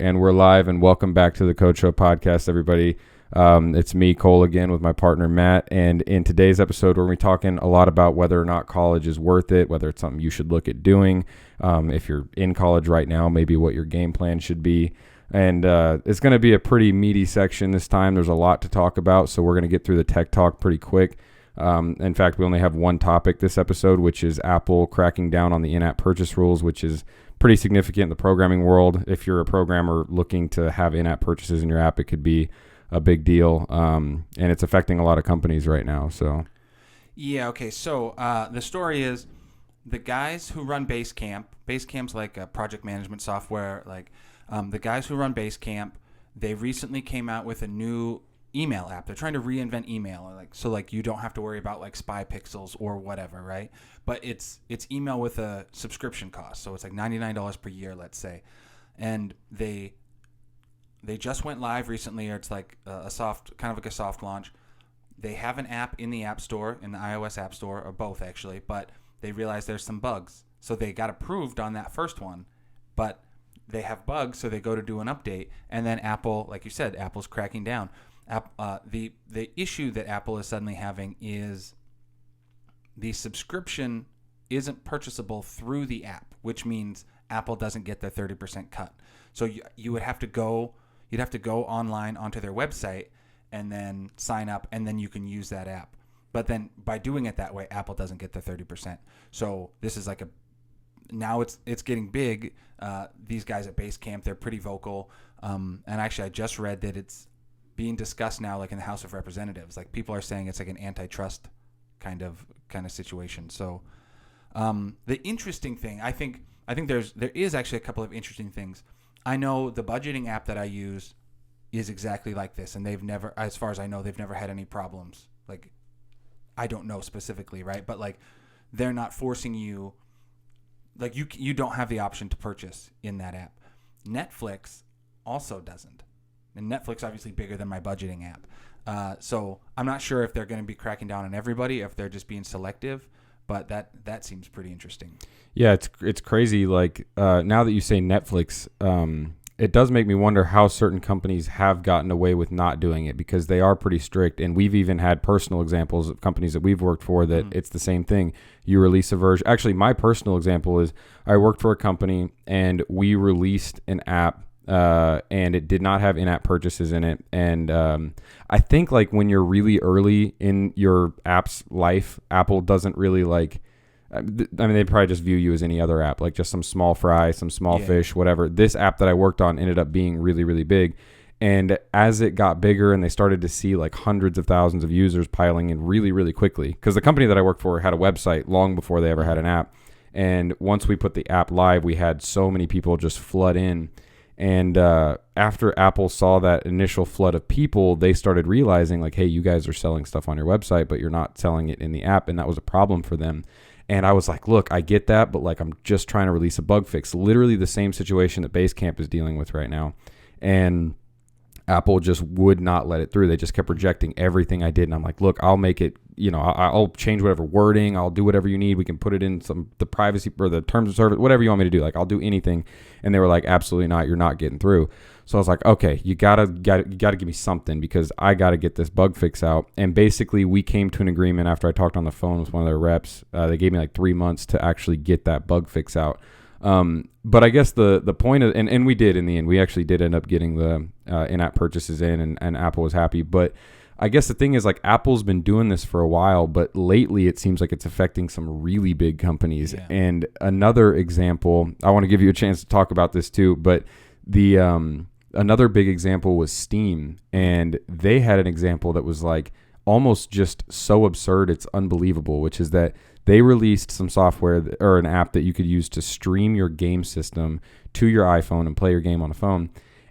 And we're live, and welcome back to the CODESHO podcast, everybody. It's me, Cole, again, with my partner, Matt. And in today's episode, we're going to be talking a lot about whether or not college is worth it, whether it's something you should look at doing. If you're in college right now, maybe what your game plan should be. And it's going to be a pretty meaty section this time. There's a lot to talk about, so we're going to get through the tech talk pretty quick. In fact, we only have one topic this episode, which is Apple cracking down on the in-app purchase rules, which is pretty significant in the programming world. If you're a programmer looking to have in-app purchases in your app, it could be a big deal, and it's affecting a lot of companies right now. So, yeah, okay. So the story is the guys who run Basecamp's like a project management software. Like the guys who run Basecamp, they recently came out with a new email app. They're trying to reinvent email, so you don't have to worry about like spy pixels or whatever, right? But it's email with a subscription cost, so it's like $99 per year, let's say. And they just went live recently, or it's like a soft launch. They have an app in the App Store, in the iOS App Store, or both actually, but they realized there's some bugs, so they got approved on that first one, but they have bugs, so they go to do an update, and then Apple, like you said, Apple's cracking down. The issue that Apple is suddenly having is the subscription isn't purchasable through the app, which means Apple doesn't get their 30% cut. So you would have to go online onto their website and then sign up, and then you can use that app. But then by doing it that way, Apple doesn't get their 30%. So this is now it's getting big. These guys at Basecamp, they're pretty vocal. And actually, I just read that it's being discussed now, like in the House of Representatives. Like people are saying it's like an antitrust kind of situation. So the interesting thing, I think there is actually a couple of interesting things. I know the budgeting app that I use is exactly like this, and they've never, as far as I know, they've never had any problems. Like, I don't know specifically, right? But like, they're not forcing you. Like you don't have the option to purchase in that app. Netflix also doesn't. And Netflix obviously bigger than my budgeting app. So I'm not sure if they're going to be cracking down on everybody, if they're just being selective, but that seems pretty interesting. yeah, it's crazy. Like now that you say Netflix, it does make me wonder how certain companies have gotten away with not doing it, because they are pretty strict. And we've even had personal examples of companies that we've worked for that it's the same thing. You release a version. Actually, my personal example is I worked for a company and we released an app. And it did not have in-app purchases in it. And I think like when you're really early in your app's life, Apple doesn't really like, I mean, they probably just view you as any other app, like just some small fry, some small fish, whatever. This app that I worked on ended up being really, really big. And as it got bigger and they started to see like hundreds of thousands of users piling in really, really quickly, because the company that I worked for had a website long before they ever had an app. And once we put the app live, we had so many people just flood in. And after Apple saw that initial flood of people, they started realizing like, hey, you guys are selling stuff on your website, but you're not selling it in the app. And that was a problem for them. And I was like, look, I get that, but like I'm just trying to release a bug fix. Literally the same situation that Basecamp is dealing with right now. And Apple just would not let it through. They just kept rejecting everything I did. And I'm like, look, I'll make it, I'll change whatever wording. I'll do whatever you need. We can put it in the privacy or the terms of service, whatever you want me to do. Like, I'll do anything. And they were like, absolutely not. You're not getting through. So I was like, okay, you gotta give me something, because I got to get this bug fix out. And basically we came to an agreement after I talked on the phone with one of their reps. They gave me like 3 months to actually get that bug fix out. But I guess the point of, and we did in the end, we actually did end up getting the in-app purchases in, and Apple was happy. But I guess the thing is, like, Apple's been doing this for a while, but lately it seems like it's affecting some really big companies. Yeah. And another example, I want to give you a chance to talk about this too, but the another big example was Steam, and they had an example that was like almost just so absurd it's unbelievable, which is that they released some software or an app that you could use to stream your game system to your iPhone and play your game on a phone.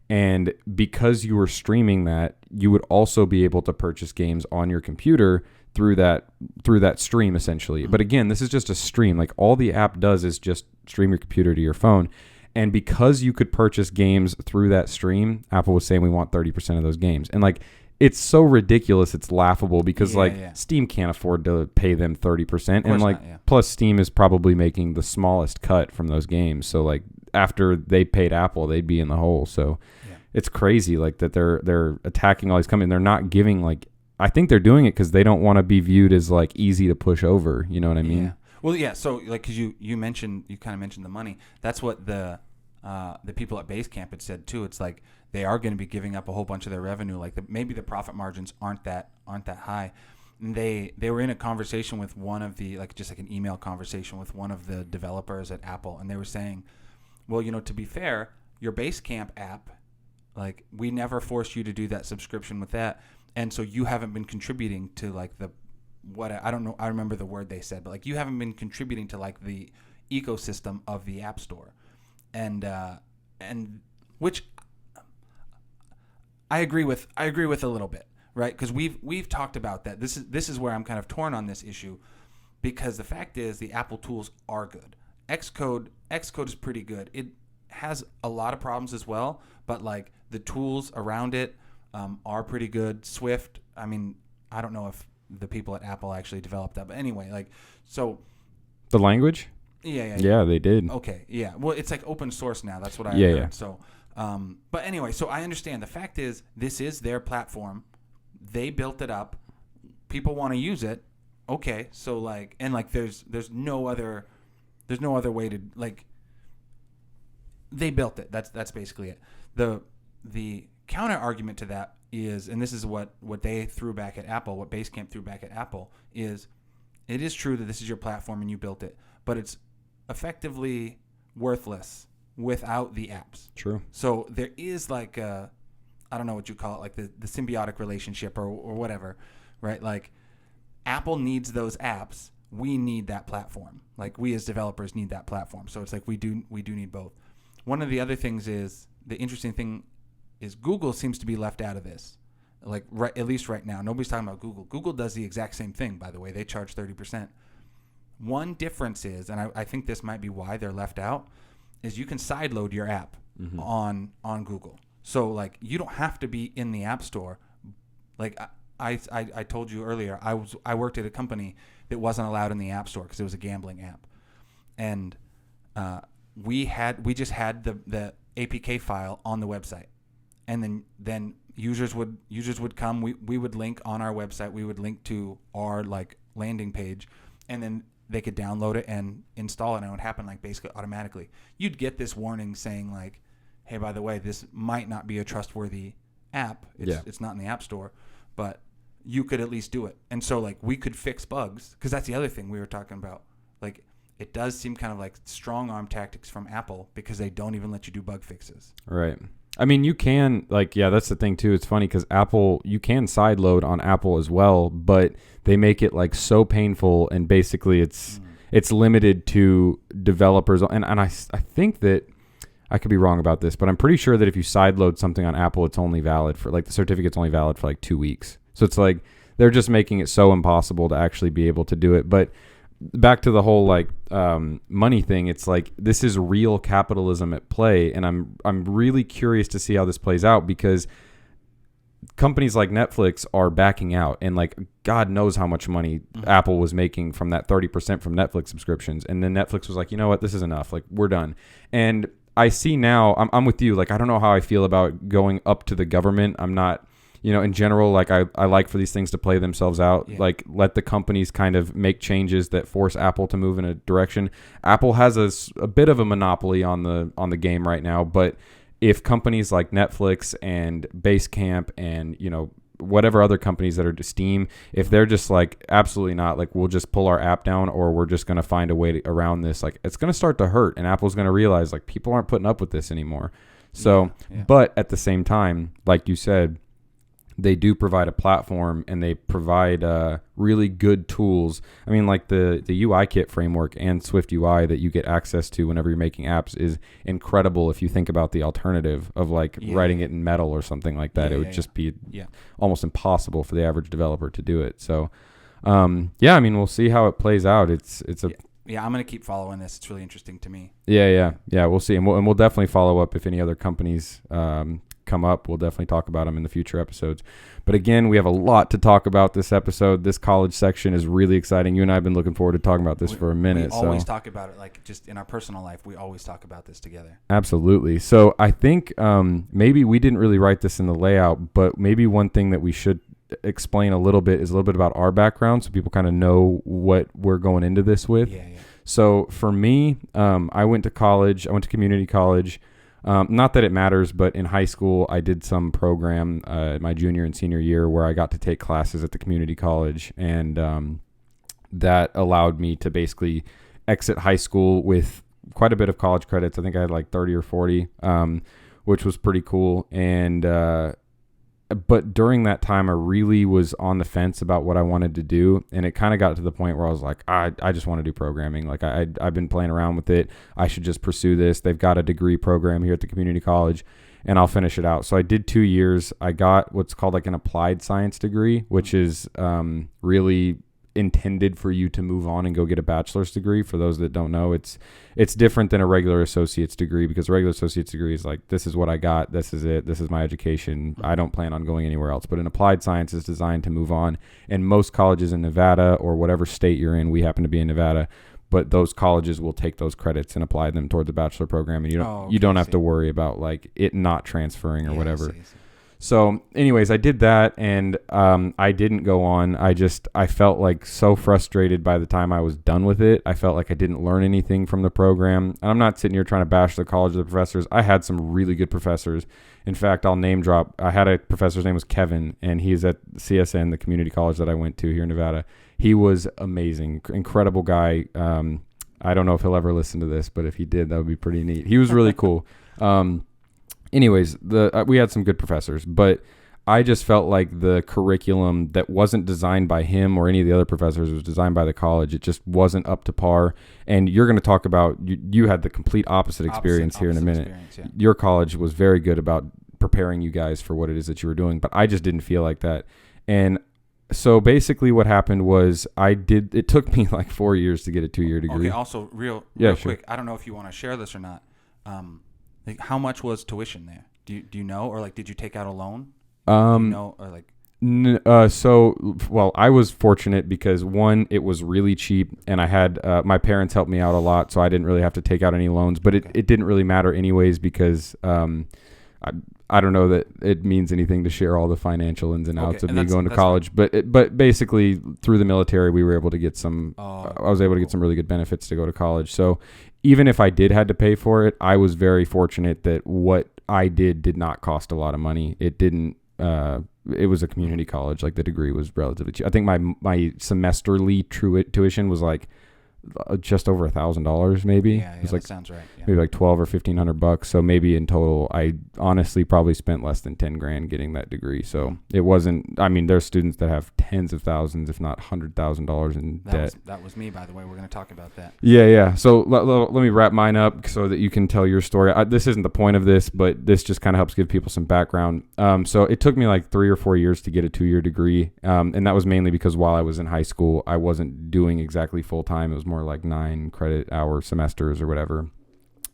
And because you were streaming that, you would also be able to purchase games on your computer through that stream, essentially. But again, this is just a stream. Like, all the app does is just stream your computer to your phone. And because you could purchase games through that stream, Apple was saying we want 30% of those games. And like, it's so ridiculous, it's laughable, because Steam can't afford to pay them 30%. And like, plus Steam is probably making the smallest cut from those games. So like, after they paid Apple, they'd be in the hole. So it's crazy like that they're attacking all these companies. They're not giving like, I think they're doing it because they don't want to be viewed as like easy to push over. You know what I mean? Yeah. Well, yeah. So like, cause you kind of mentioned the money. That's what the people at Basecamp had said too. It's like they are going to be giving up a whole bunch of their revenue. Like maybe the profit margins aren't that high. And they were in a conversation with one of the, like just like an email conversation with one of the developers at Apple, and they were saying, well, you know, to be fair, your Basecamp app, like we never forced you to do that subscription with that, and so you haven't been contributing to like I don't know, I remember the word they said, but like you haven't been contributing to like the ecosystem of the App Store, and which I agree with a little bit. Right, because we've talked about that. This is where I'm kind of torn on this issue, because the fact is the Apple tools are good. Xcode is pretty good. It has a lot of problems as well, but like the tools around it are pretty good. Swift, I mean, I don't know if the people at Apple actually developed that, but anyway, like so. The language? Yeah, they did. Okay, yeah. Well, it's like open source now. That's what I heard. Yeah. So, but anyway, so I understand. The fact is, this is their platform. They built it up. People want to use it. Okay, so like, and like, there's no other way to like. They built it. That's basically it. The counter argument to that is, and this is what they threw back at Apple, what Basecamp threw back at Apple is, it is true that this is your platform and you built it, but it's effectively worthless without the apps. True. So there is like a, I don't know what you call it, like the symbiotic relationship or whatever, right? Like Apple needs those apps. We need that platform. Like we as developers need that platform. So it's like we do need both. One of the other things is, the interesting thing is Google seems to be left out of this. Like at least right now, nobody's talking about Google. Google does the exact same thing, by the way. They charge 30%. One difference is, and I think this might be why they're left out, is you can sideload your app on Google. So like you don't have to be in the App Store. Like I told you earlier, I worked at a company that wasn't allowed in the App Store because it was a gambling app, and we just had the APK file on the website, and then users would come. We would link on our website. We would link to our like landing page, and then they could download it and install it, and it would happen like basically automatically. You'd get this warning saying like, hey, by the way, this might not be a trustworthy app. It's not in the App Store, but you could at least do it. And so like we could fix bugs, because that's the other thing we were talking about. Like it does seem kind of like strong arm tactics from Apple, because they don't even let you do bug fixes. Right. I mean, you can like, yeah, that's the thing too. It's funny because Apple, you can sideload on Apple as well, but they make it like so painful, and basically it's limited to developers. And I think that, I could be wrong about this, but I'm pretty sure that if you sideload something on Apple, it's only valid for like, the certificate's only valid for like 2 weeks. So it's like they're just making it so impossible to actually be able to do it. But back to the whole like money thing, it's like this is real capitalism at play, and I'm really curious to see how this plays out, because companies like Netflix are backing out, and like God knows how much money Apple was making from that 30% from Netflix subscriptions, and then Netflix was like, you know what, this is enough, like we're done. And I see now, I'm with you, like I don't know how I feel about going up to the government. I'm not, in general, like I like for these things to play themselves out. Yeah. Like let the companies kind of make changes that force Apple to move in a direction. Apple has a bit of a monopoly on the game right now, but if companies like Netflix and Basecamp and whatever other companies that are to Steam, if they're just like absolutely not, like we'll just pull our app down, or we're just going to find a way around this, like it's going to start to hurt, and Apple's going to realize like people aren't putting up with this anymore. So, But at the same time, like you said, they do provide a platform, and they provide really good tools. I mean, like the UI kit framework and Swift UI that you get access to whenever you're making apps is incredible. If you think about the alternative of like writing it in Metal or something like that, it would just be almost impossible for the average developer to do it. So, I mean, we'll see how it plays out. It's a I'm gonna keep following this. It's really interesting to me. Yeah. We'll see, and we'll definitely follow up if any other companies come come up, we'll definitely talk about them in the future episodes. But again, we have a lot to talk about this episode. This college section is really exciting. You and I have been looking forward to talking about this for a minute. We always talk about it, like just in our personal life, we always talk about this together. Absolutely. So I think maybe we didn't really write this in the layout, but maybe one thing that we should explain a little bit is a little bit about our background so people kind of know what we're going into this with. Yeah. So for me, I went to college. I went to community college. Not that it matters, but in high school, I did some program my junior and senior year where I got to take classes at the community college, and that allowed me to basically exit high school with quite a bit of college credits. I think I had like 30 or 40, which was pretty cool. And but during that time, I really was on the fence about what I wanted to do. And it kind of got to the point where I was like, I just want to do programming. Like I've been playing around with it. I should just pursue this. They've got a degree program here at the community college, and I'll finish it out. So I did 2 years. I got what's called like an applied science degree, which is really intended for you to move on and go get a bachelor's degree. For those that don't know, it's different than a regular associate's degree, because a regular associate's degree is like, this is what I got, this is it, this is my education, I don't plan on going anywhere else. But an applied science is designed to move on, and most colleges in Nevada, or whatever state you're in, we happen to be in Nevada, but those colleges will take those credits and apply them towards the bachelor program, and you don't have to worry about like it not transferring or whatever. I see. So anyways, I did that, and I didn't go on. I felt like so frustrated by the time I was done with it. I felt like I didn't learn anything from the program. And I'm not sitting here trying to bash the college or the professors. I had some really good professors. In fact, I'll name drop. I had a professor's name was Kevin, and he's at CSN, the community college that I went to here in Nevada. He was amazing, incredible guy. I don't know if he'll ever listen to this, but if he did, that would be pretty neat. He was really cool. Anyways, we had some good professors, but I just felt like the curriculum that wasn't designed by him or any of the other professors, was designed by the college. It just wasn't up to par. And you're going to talk about, you had the complete opposite experience here in a minute. Yeah. Your college was very good about preparing you guys for what it is that you were doing, but I just didn't feel like that. And so basically what happened was it took me like 4 years to get a 2-year degree. Okay, also real sure. quick, I don't know if you want to share this or not. Like, how much was tuition there? Do you know, or like, did you take out a loan? Or like. Well, I was fortunate because one, it was really cheap, and I had my parents helped me out a lot, so I didn't really have to take out any loans. But it didn't really matter anyways, because I don't know that it means anything to share all the financial ins and outs of me going to college. Right. But basically through the military, we were able to get some. I was able to get some really good benefits to go to college. So even if I did had to pay for it, I was very fortunate that what I did not cost a lot of money. It didn't. It was a community college. Like, the degree was relatively cheap. I think my semesterly tuition was like just over $1,000 maybe. Yeah, it was that sounds right. Yeah. Maybe like $1,200 or $1,500. So maybe in total, I honestly probably spent less than $10,000 getting that degree. So it wasn't. I mean, there's students that have tens of thousands, if not $100,000 in debt. That was me, by the way. We're going to talk about that. Yeah. So let me wrap mine up so that you can tell your story. This isn't the point of this, but this just kind of helps give people some background. So it took me like 3 or 4 years to get a 2-year degree, and that was mainly because while I was in high school, I wasn't doing exactly full time. It was more like 9 credit hour semesters or whatever.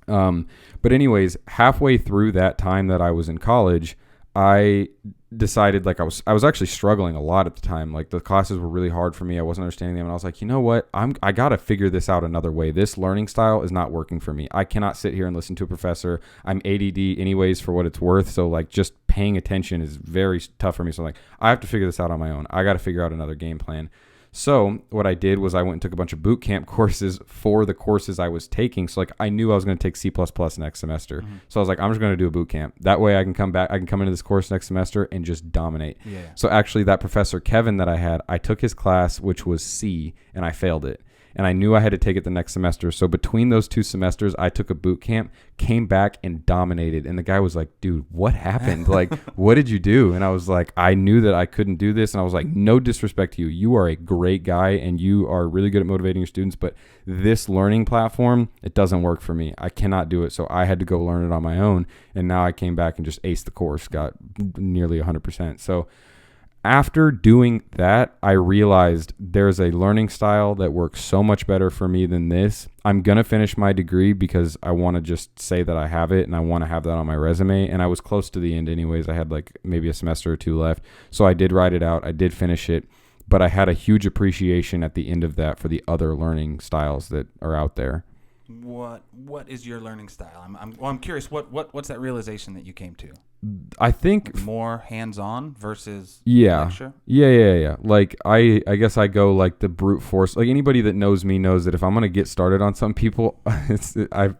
But anyways, halfway through that time that I was in college, I decided, like, I was actually struggling a lot at the time. Like, the classes were really hard for me. I wasn't understanding them. And I was like, you know what? I got to figure this out another way. This learning style is not working for me. I cannot sit here and listen to a professor. I'm ADD anyways, for what it's worth. So like, just paying attention is very tough for me. So like, I have to figure this out on my own. I got to figure out another game plan. So what I did was I went and took a bunch of boot camp courses for the courses I was taking. So like, I knew I was going to take C++ next semester. Mm-hmm. So I was like, I'm just going to do a boot camp. That way I can come back, I can come into this course next semester and just dominate. Yeah. So actually that professor, Kevin, that I had, I took his class, which was C, and I failed it. And I knew I had to take it the next semester. So between those 2 semesters, I took a boot camp, came back and dominated. And the guy was like, dude, what happened? Like, what did you do? And I was like, I knew that I couldn't do this. And I was like, no disrespect to you. You are a great guy and you are really good at motivating your students. But this learning platform, it doesn't work for me. I cannot do it. So I had to go learn it on my own. And now I came back and just aced the course, got nearly 100%. So After doing that, I realized there's a learning style that works so much better for me than this. I'm going to finish my degree because I want to just say that I have it and I want to have that on my resume. And I was close to the end anyways. I had like maybe a semester or two left. So I did write it out. I did finish it. But I had a huge appreciation at the end of that for the other learning styles that are out there. What is your learning style? I'm curious. What's that realization that you came to? I think like more hands-on versus lecture? Yeah. Like I guess I go like the brute force. Like anybody that knows me knows that if I'm gonna get started on some people, I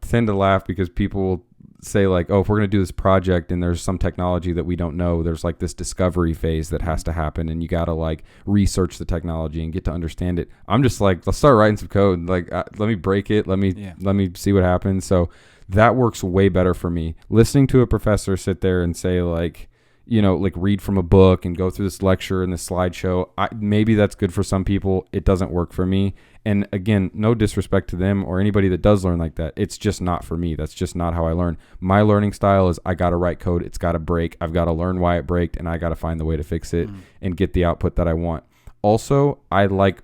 tend to laugh because people will say like, oh, if we're gonna do this project and there's some technology that we don't know, there's like this discovery phase that has to happen, and you gotta like research the technology and get to understand it. I'm just like, let's start writing some code. Like let me break it. Let me see what happens. So that works way better for me. Listening to a professor sit there and say like, like read from a book and go through this lecture and this slideshow. Maybe that's good for some people. It doesn't work for me. And again, no disrespect to them or anybody that does learn like that. It's just not for me. That's just not how I learn. My learning style is I got to write code. It's got to break. I've got to learn why it braked, and I got to find the way to fix it and get the output that I want. Also, I like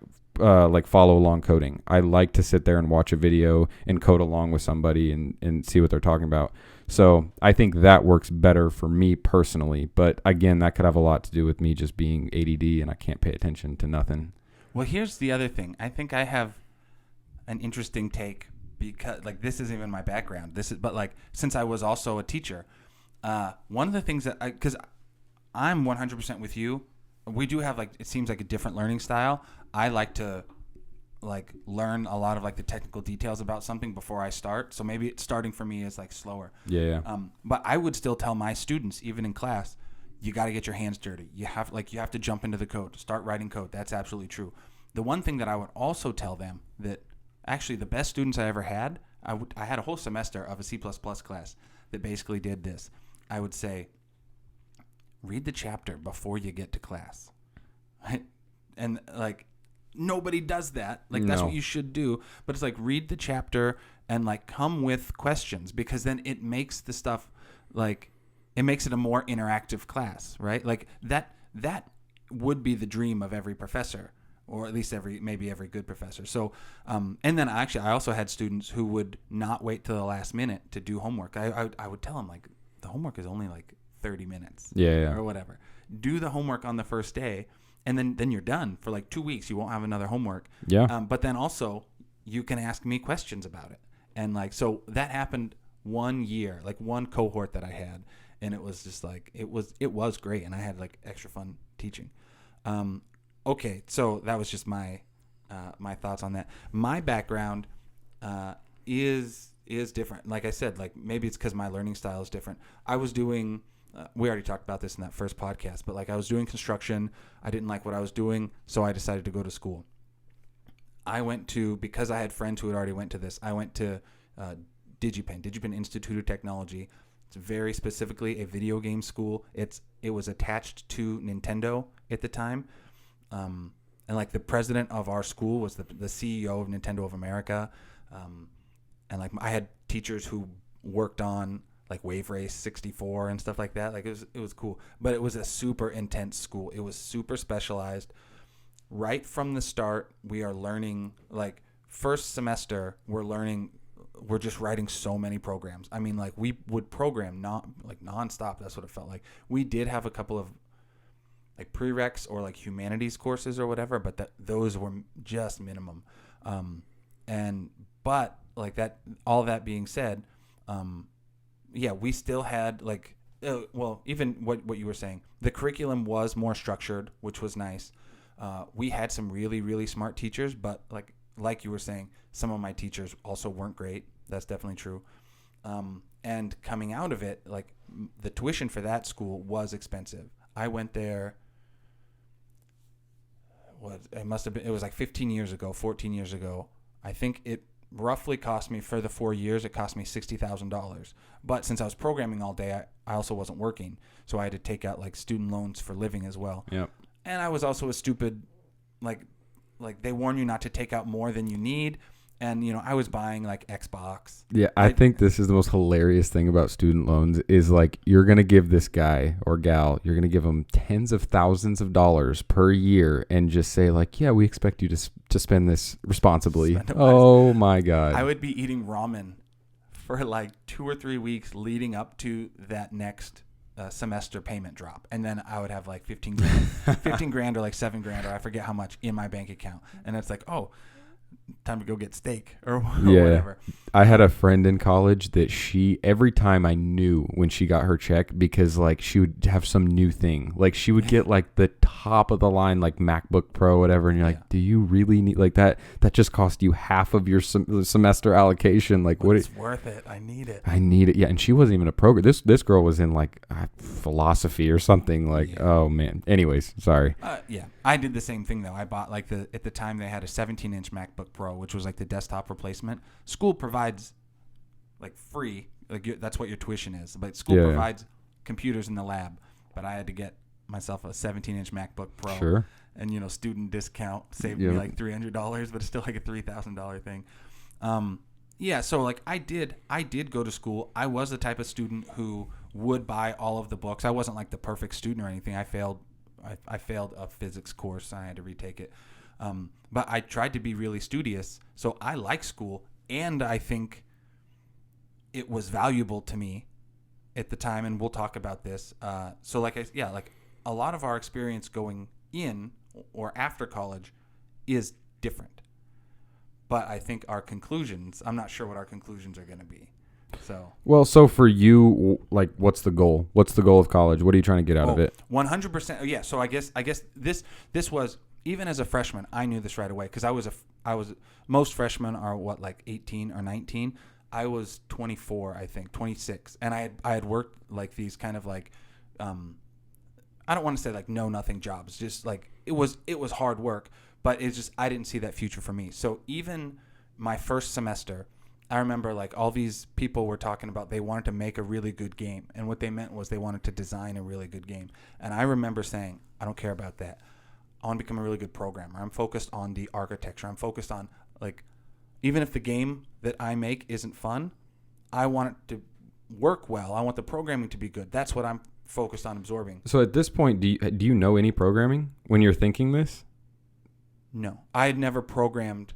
follow along coding. I like to sit there and watch a video and code along with somebody and see what they're talking about. So I think that works better for me personally. But again, that could have a lot to do with me just being ADD and I can't pay attention to nothing. Well, here's the other thing. I think I have an interesting take because like this isn't even my background. But like since I was also a teacher, one of the things that because I'm 100% with you. We do have like it seems like a different learning style. I like to like learn a lot of like the technical details about something before I start. So maybe starting for me is like slower. Yeah. But I would still tell my students, even in class, you got to get your hands dirty. You have to jump into the code, start writing code. That's absolutely true. The one thing that I would also tell them that actually the best students I ever had, I had a whole semester of a C++ class that basically did this. I would say, read the chapter before you get to class. Right? And like nobody does that. Like that's what you should do. But it's like read the chapter and like come with questions, because then it makes the stuff like it makes it a more interactive class, right? Like that would be the dream of every professor, or at least maybe every good professor. So and then I also had students who would not wait till the last minute to do homework. I would tell them like the homework is only like 30 minutes or whatever. Do the homework on the first day, and then you're done for like 2 weeks. You won't have another homework. But then also you can ask me questions about it. And like, so that happened 1 year, like one cohort that I had, and it was just like, it was great. And I had like extra fun teaching. Okay. So that was just my thoughts on that. My background, is different. Like I said, like maybe it's because my learning style is different. I was doing, we already talked about this in that first podcast, but like I was doing construction. I didn't like what I was doing, so I decided to go to school. I went to, because I had friends who had already went to this, I went to Digipen Institute of Technology. It's very specifically a video game school. It was attached to Nintendo at the time. And like the president of our school was the CEO of Nintendo of America. And like I had teachers who worked on like Wave Race 64 and stuff like that. Like it was cool, but it was a super intense school. It was super specialized. Right from the start, we are learning, like first semester, we're just writing so many programs. I mean, like we would program nonstop. That's what it felt like. We did have a couple of like prereqs or like humanities courses or whatever, but those were just minimum. But like that, all that being said, we still had like, even what you were saying, the curriculum was more structured, which was nice. We had some really, really smart teachers, but like you were saying, some of my teachers also weren't great. That's definitely true. And coming out of it, like the tuition for that school was expensive. I went there. It was like 15 years ago, 14 years ago. I think it roughly cost me, for the 4 years, it cost me $60,000. But since I was programming all day, I also wasn't working. So I had to take out like student loans for living as well. Yep. And I was also a stupid, like they warn you not to take out more than you need. And, I was buying like Xbox. Yeah, I think this is the most hilarious thing about student loans is like you're going to give this guy or gal, you're going to give them tens of thousands of dollars per year and just say like, yeah, we expect you to spend this responsibly. Oh my God. I would be eating ramen for like 2 or 3 weeks leading up to that next semester payment drop. And then I would have like 15 grand, 15 grand or like 7 grand or I forget how much in my bank account. And it's like, oh, time to go get steak or whatever. I had a friend in college that every time I knew when she got her check, because like she would have some new thing, like she would get like the top of the line, like MacBook Pro, whatever. And you're like, do you really need like that? That just cost you half of your semester allocation. Like what? It's worth it. I need it. Yeah. And she wasn't even a program. This girl was in like philosophy or something like, oh man. Anyways, sorry. Yeah. I did the same thing though. I bought like at the time they had a 17-inch MacBook Pro, which was like the desktop replacement. School provides like free, like that's what your tuition is. But school provides computers in the lab. But I had to get myself a 17-inch MacBook Pro. Sure. And student discount saved me like $300, but it's still like a $3,000 thing. Yeah. So like I did go to school. I was the type of student who would buy all of the books. I wasn't like the perfect student or anything. I failed a physics course. I had to retake it. But I tried to be really studious. So I like school, and I think it was valuable to me at the time. And we'll talk about this. So like a lot of our experience going in or after college is different. But I think our conclusions, I'm not sure what our conclusions are going to be. So for you, like, what's the goal? What's the goal of college? What are you trying to get out of it? 100%. Yeah. So I guess this was, even as a freshman, I knew this right away because I was most freshmen are like 18 or 19. I was 24, I think 26, and I had worked like these kind of like, I don't want to say like nothing jobs, just like it was hard work, but it's just I didn't see that future for me. So even my first semester, I remember like all these people were talking about they wanted to make a really good game. And what they meant was they wanted to design a really good game. And I remember saying, I don't care about that. I want to become a really good programmer. I'm focused on the architecture. I'm focused on like, even if the game that I make isn't fun, I want it to work well. I want the programming to be good. That's what I'm focused on absorbing. So at this point, do you know any programming when you're thinking this? No, I had never programmed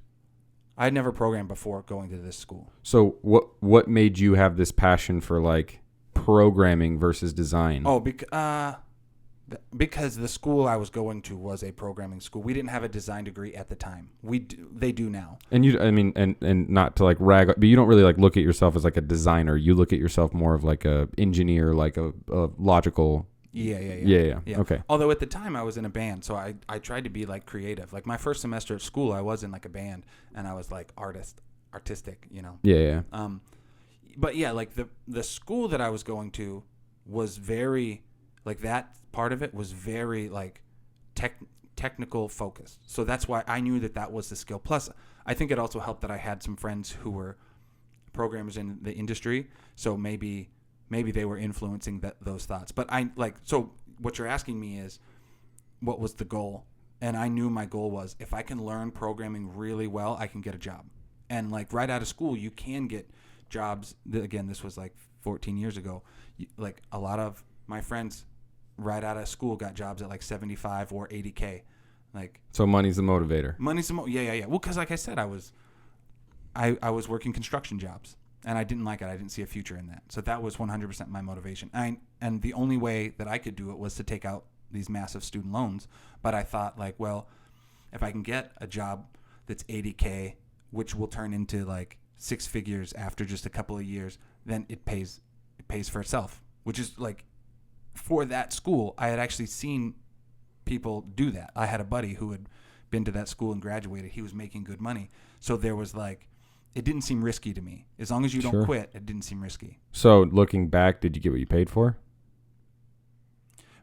before going to this school. So what made you have this passion for like programming versus design? Oh, because the school I was going to was a programming school. We didn't have a design degree at the time. They do now. And and not to like rag, but you don't really like look at yourself as like a designer. You look at yourself more of like a engineer, like a logical. Yeah. Okay. Although at the time I was in a band, so I tried to be like creative. Like my first semester at school, I was in like a band, and I was like artistic, Yeah. But yeah, like the school that I was going to was very, like that part of it was very like technical focused. So that's why I knew that was the skill. Plus, I think it also helped that I had some friends who were programmers in the industry, so maybe they were influencing those thoughts. But so what you're asking me is, what was the goal? And I knew my goal was, if I can learn programming really well, I can get a job. And like right out of school, you can get jobs. Again, this was like 14 years ago. Like a lot of my friends right out of school got jobs at like 75 or 80K. Like, so money's the motivator. Yeah. Well, because like I said, I was working construction jobs. And I didn't like it. I didn't see a future in that. So that was 100% my motivation. And the only way that I could do it was to take out these massive student loans. But I thought like, well, if I can get a job that's 80K, which will turn into like 6 figures after just a couple of years, then it pays for itself. Which is like, for that school, I had actually seen people do that. I had a buddy who had been to that school and graduated. He was making good money. So there was like, it didn't seem risky to me. As long as you don't quit, it didn't seem risky. So looking back, did you get what you paid for?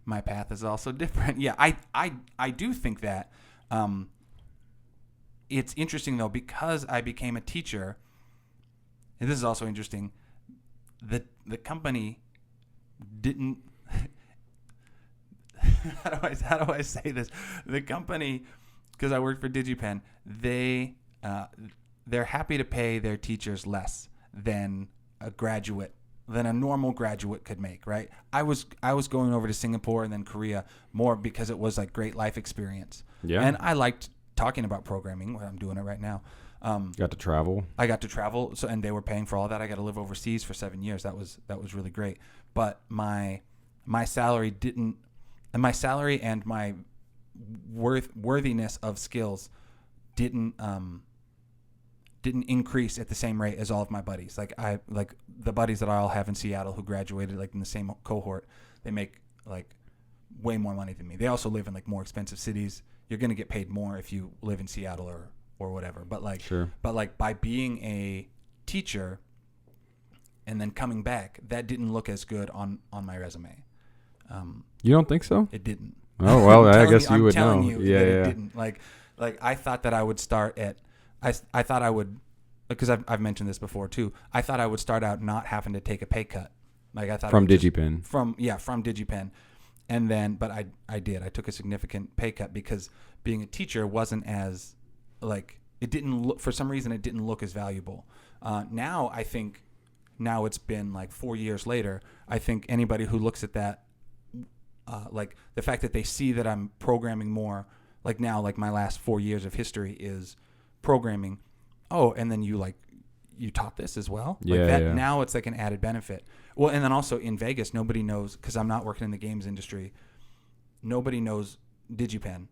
My path is also different. Yeah, I do think that. It's interesting, though, because I became a teacher, and this is also interesting, the company didn't... how do I say this? The company, because I worked for DigiPen, they... they're happy to pay their teachers less than a normal graduate could make, right? I was going over to Singapore and then Korea more because it was like great life experience. Yeah. And I liked talking about programming. I'm doing it right now. Got to travel. I got to travel, and they were paying for all that. I got to live overseas for 7 years. That was really great. But my salary and my worthiness of skills didn't increase at the same rate as all of my buddies. Like the buddies that I all have in Seattle who graduated like in the same cohort, they make like way more money than me. They also live in like more expensive cities. You're going to get paid more if you live in Seattle or whatever. But like, sure. But like by being a teacher and then coming back, that didn't look as good on my resume. You don't think so? It didn't. Oh, well, I guess you would know. It didn't. Like I thought that I would start at, I thought I would, because I've mentioned this before too. I thought I would start out not having to take a pay cut. Like I thought from DigiPen. From DigiPen. And then, but I did. I took a significant pay cut because being a teacher wasn't as, like, it didn't look, for some reason, it didn't look as valuable. Now, I think, now it's been like 4 years later, I think anybody who looks at that, like the fact that they see that I'm programming more, like now, like my last 4 years of history is programming. Oh, and then you taught this as well? Yeah, like that, yeah. Now it's like an added benefit. Well, and then also in Vegas, nobody knows, because I'm not working in the games industry, nobody knows DigiPen.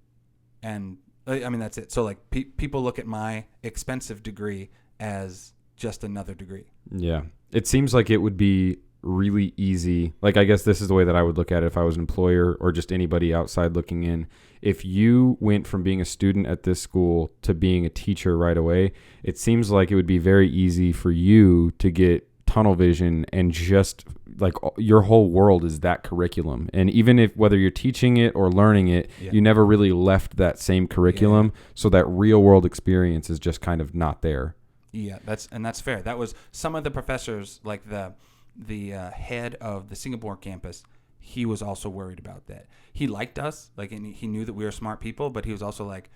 And I mean, that's it. So like people look at my expensive degree as just another degree. Yeah. It seems like it would be really easy. Like, I guess this is the way that I would look at it if I was an employer or just anybody outside looking in. If you went from being a student at this school to being a teacher right away, it seems like it would be very easy for you to get tunnel vision and just like your whole world is that curriculum. And even if whether you're teaching it or learning it, you never really left that same curriculum. Yeah. So that real world experience is just kind of not there. Yeah, that's fair. That was some of the professors, like the head of the Singapore campus. He was also worried about that. He liked us, like, and he knew that we were smart people, but he was also like,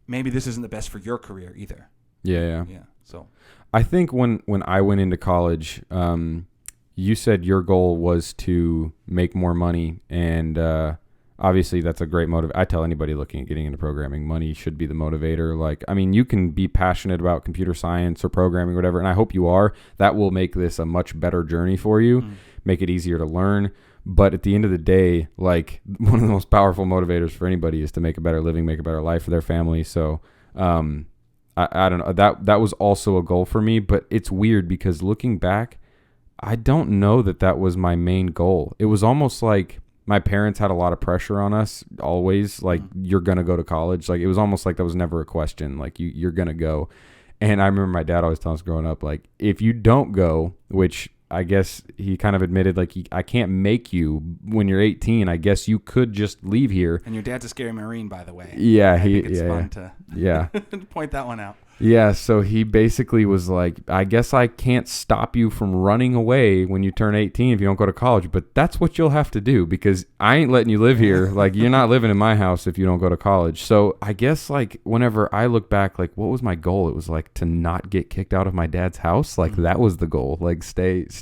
maybe this isn't the best for your career either. Yeah. So I think when I went into college, you said your goal was to make more money, and obviously that's a great motive. I tell anybody looking at getting into programming, money should be the motivator. Like, I mean, you can be passionate about computer science or programming or whatever, and I hope you are. That will make this a much better journey for you, make it easier to learn. But at the end of the day, like, one of the most powerful motivators for anybody is to make a better living, make a better life for their family. So I don't know. That was also a goal for me, but it's weird because looking back, I don't know that was my main goal. It was almost like my parents had a lot of pressure on us always, like, you're going to go to college. Like, it was almost like that was never a question. Like, you're going to go. And I remember my dad always telling us growing up, like, if you don't go, which I guess he kind of admitted, like, I can't make you when you're 18. I guess you could just leave here. And your dad's a scary Marine, by the way. Yeah. I think it's fun to point that one out. Yeah, so he basically was like, I guess I can't stop you from running away when you turn 18 if you don't go to college, but that's what you'll have to do because I ain't letting you live here. Like, you're not living in my house if you don't go to college. So I guess, like, whenever I look back, like, what was my goal? It was, like, to not get kicked out of my dad's house. Like, that was the goal. Like,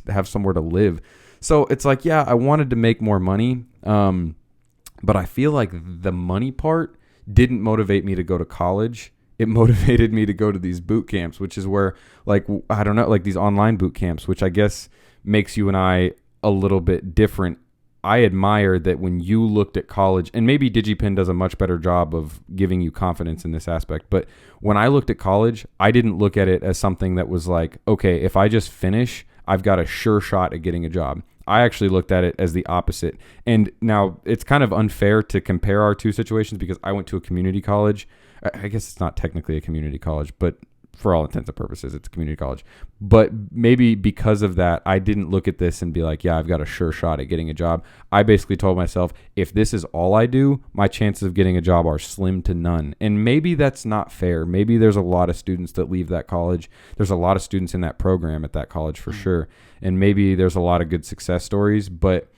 have somewhere to live. So it's like, yeah, I wanted to make more money, but I feel like the money part didn't motivate me to go to college. It motivated me to go to these boot camps, which is where, like, I don't know, like these online boot camps, which I guess makes you and I a little bit different. I admire that when you looked at college, and maybe DigiPen does a much better job of giving you confidence in this aspect, but when I looked at college, I didn't look at it as something that was like, okay, if I just finish, I've got a sure shot at getting a job. I actually looked at it as the opposite. And now it's kind of unfair to compare our two situations because I went to a community college. I guess it's not technically a community college, but for all intents and purposes, it's a community college. But maybe because of that, I didn't look at this and be like, yeah, I've got a sure shot at getting a job. I basically told myself, if this is all I do, my chances of getting a job are slim to none. And maybe that's not fair. Maybe there's a lot of students that leave that college. There's a lot of students in that program at that college for sure. And maybe there's a lot of good success stories, but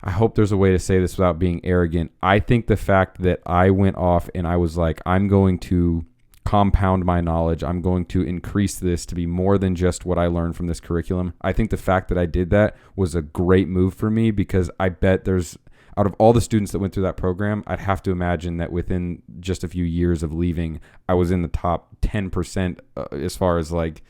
I hope there's a way to say this without being arrogant. I think the fact that I went off and I was like, I'm going to compound my knowledge. I'm going to increase this to be more than just what I learned from this curriculum. I think the fact that I did that was a great move for me, because I bet there's, out of all the students that went through that program, I'd have to imagine that within just a few years of leaving, I was in the top 10% as far as like,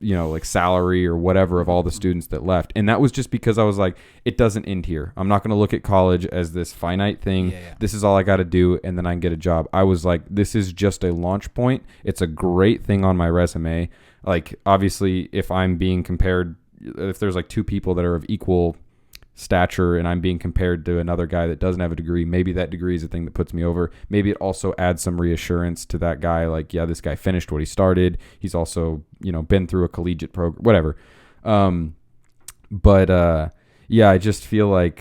like salary or whatever of all the students that left. And that was just because I was like, it doesn't end here. I'm not going to look at college as this finite thing. Yeah. This is all I got to do, and then I can get a job. I was like, this is just a launch point. It's a great thing on my resume. Like, obviously, if I'm being compared, if there's like two people that are of equal stature and I'm being compared to another guy that doesn't have a degree, maybe that degree is the thing that puts me over. Maybe it also adds some reassurance to that guy, like, yeah, this guy finished what he started. He's also, been through a collegiate program, whatever. I just feel like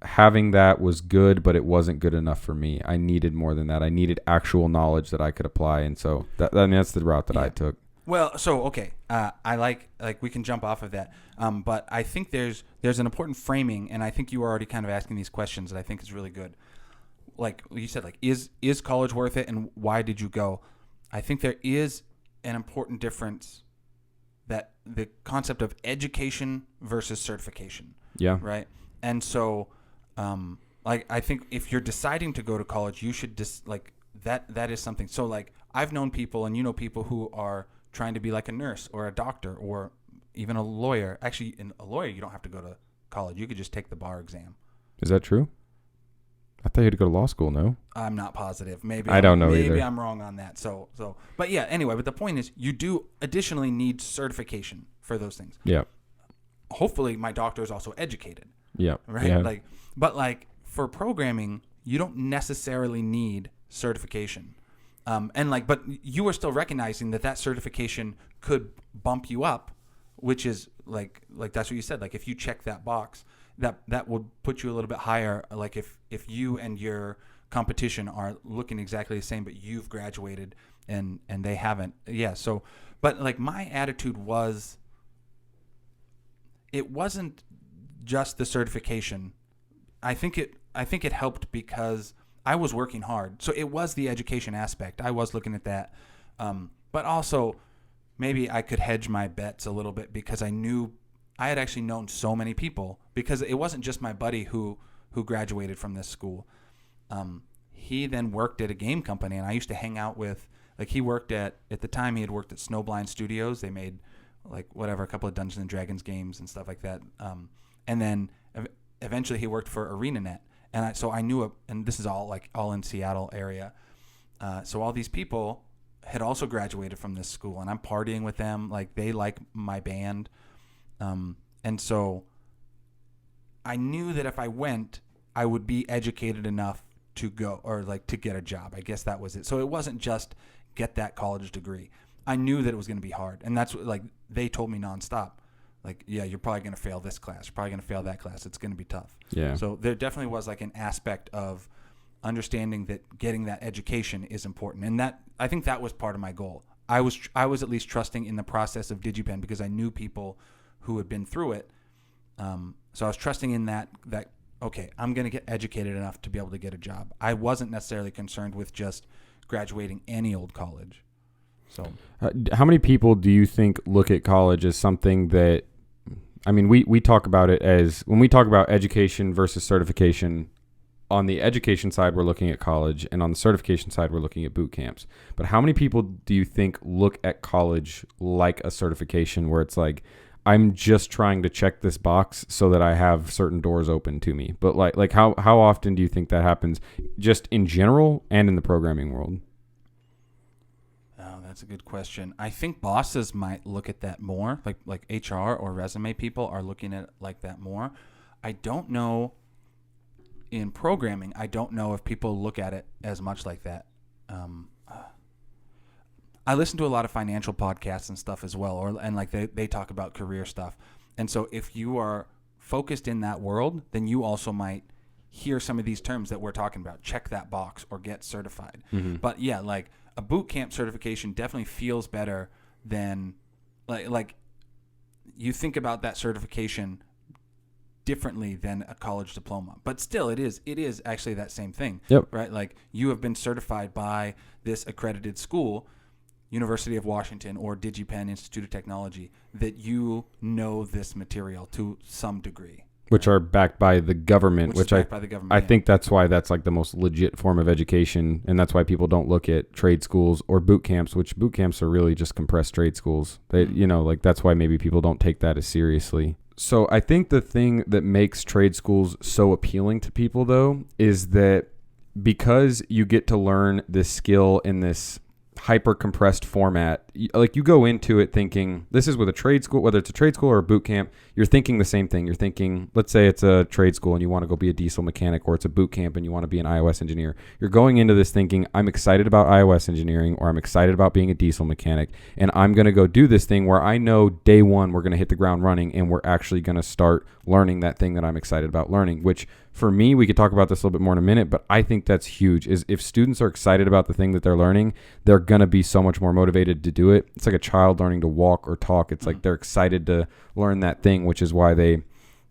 having that was good, but it wasn't good enough for me. I needed more than that. I needed actual knowledge that I could apply, and so that's the route that I took. Well, so okay, I like we can jump off of that, but I think there's an important framing, and I think you were already kind of asking these questions that I think is really good. Like you said, like is college worth it, and why did you go? I think there is an important difference, that the concept of education versus certification. Yeah. Right. And so, I think if you're deciding to go to college, you should that is something. So like I've known people, and people who are trying to be like a nurse or a doctor or even a lawyer. Actually, in a lawyer, you don't have to go to college. You could just take the bar exam. Is that true? I thought you had to go to law school, no? I'm not positive. Maybe I don't know either. Maybe I'm wrong on that. So, but yeah, anyway, but the point is you do additionally need certification for those things. Yeah. Hopefully my doctor is also educated. Yeah. Right? Yeah. But for programming, you don't necessarily need certification. But you are still recognizing that certification could bump you up, which is like that's what you said. Like if you check that box, that would put you a little bit higher. Like if you and your competition are looking exactly the same, but you've graduated and they haven't. Yeah. So, but like my attitude was, it wasn't just the certification. I think it helped because I was working hard. So it was the education aspect. I was looking at that. But also maybe I could hedge my bets a little bit because I knew I had actually known so many people, because it wasn't just my buddy who graduated from this school. He then worked at a game company, and I used to hang out with, he worked at the time he had worked at Snowblind Studios. They made a couple of Dungeons and Dragons games and stuff like that. And then eventually he worked for ArenaNet. And so I knew, and this is all in Seattle area. So all these people had also graduated from this school, and I'm partying with them. Like they like my band. And so I knew that if I went, I would be educated enough to go, or to get a job. I guess that was it. So it wasn't just get that college degree. I knew that it was going to be hard. And that's what, they told me nonstop. Yeah, you're probably going to fail this class. You're probably going to fail that class. It's going to be tough. Yeah. So there definitely was an aspect of understanding that getting that education is important. And that, I think that was part of my goal. I was at least trusting in the process of DigiPen because I knew people who had been through it. So I was trusting in that, okay, I'm going to get educated enough to be able to get a job. I wasn't necessarily concerned with just graduating any old college. So, how many people do you think look at college as something that, we talk about it as, when we talk about education versus certification, on the education side, we're looking at college, and on the certification side, we're looking at boot camps. But how many people do you think look at college like a certification, where it's like, I'm just trying to check this box so that I have certain doors open to me? But how often do you think that happens, just in general and in the programming world? Oh, that's a good question. I think bosses might look at that more, like HR or resume people are looking at it like that more. I don't know. In programming, I don't know if people look at it as much like that. I listen to a lot of financial podcasts and stuff as well, and they talk about career stuff. And so if you are focused in that world, then you also might hear some of these terms that we're talking about. Check that box or get certified. Mm-hmm. But yeah, a boot camp certification definitely feels better than you think about that certification. differently than a college diploma. But still, it is actually that same thing. Yep. Right? Like, you have been certified by this accredited school, University of Washington or DigiPen Institute of Technology, that you know this material to some degree. Which are backed by the government, I think that's why that's like the most legit form of education, and that's why people don't look at trade schools or boot camps, which boot camps are really just compressed trade schools. They, like that's why maybe people don't take that as seriously. So I think the thing that makes trade schools so appealing to people, though, is that because you get to learn this skill in this hyper compressed format, like you go into it thinking this is with a trade school, whether it's a trade school or a boot camp, you're thinking the same thing. You're thinking, let's say it's a trade school and you want to go be a diesel mechanic, or it's a boot camp and you want to be an iOS engineer. You're going into this thinking, I'm excited about iOS engineering, or I'm excited about being a diesel mechanic, and I'm going to go do this thing where I know day one we're going to hit the ground running and we're actually going to start learning that thing that I'm excited about learning. Which for me, we could talk about this a little bit more in a minute, but I think that's huge. Is if students are excited about the thing that they're learning, they're going to be so much more motivated to do it. It's like a child learning to walk or talk. It's like they're excited to learn that thing, which is why they,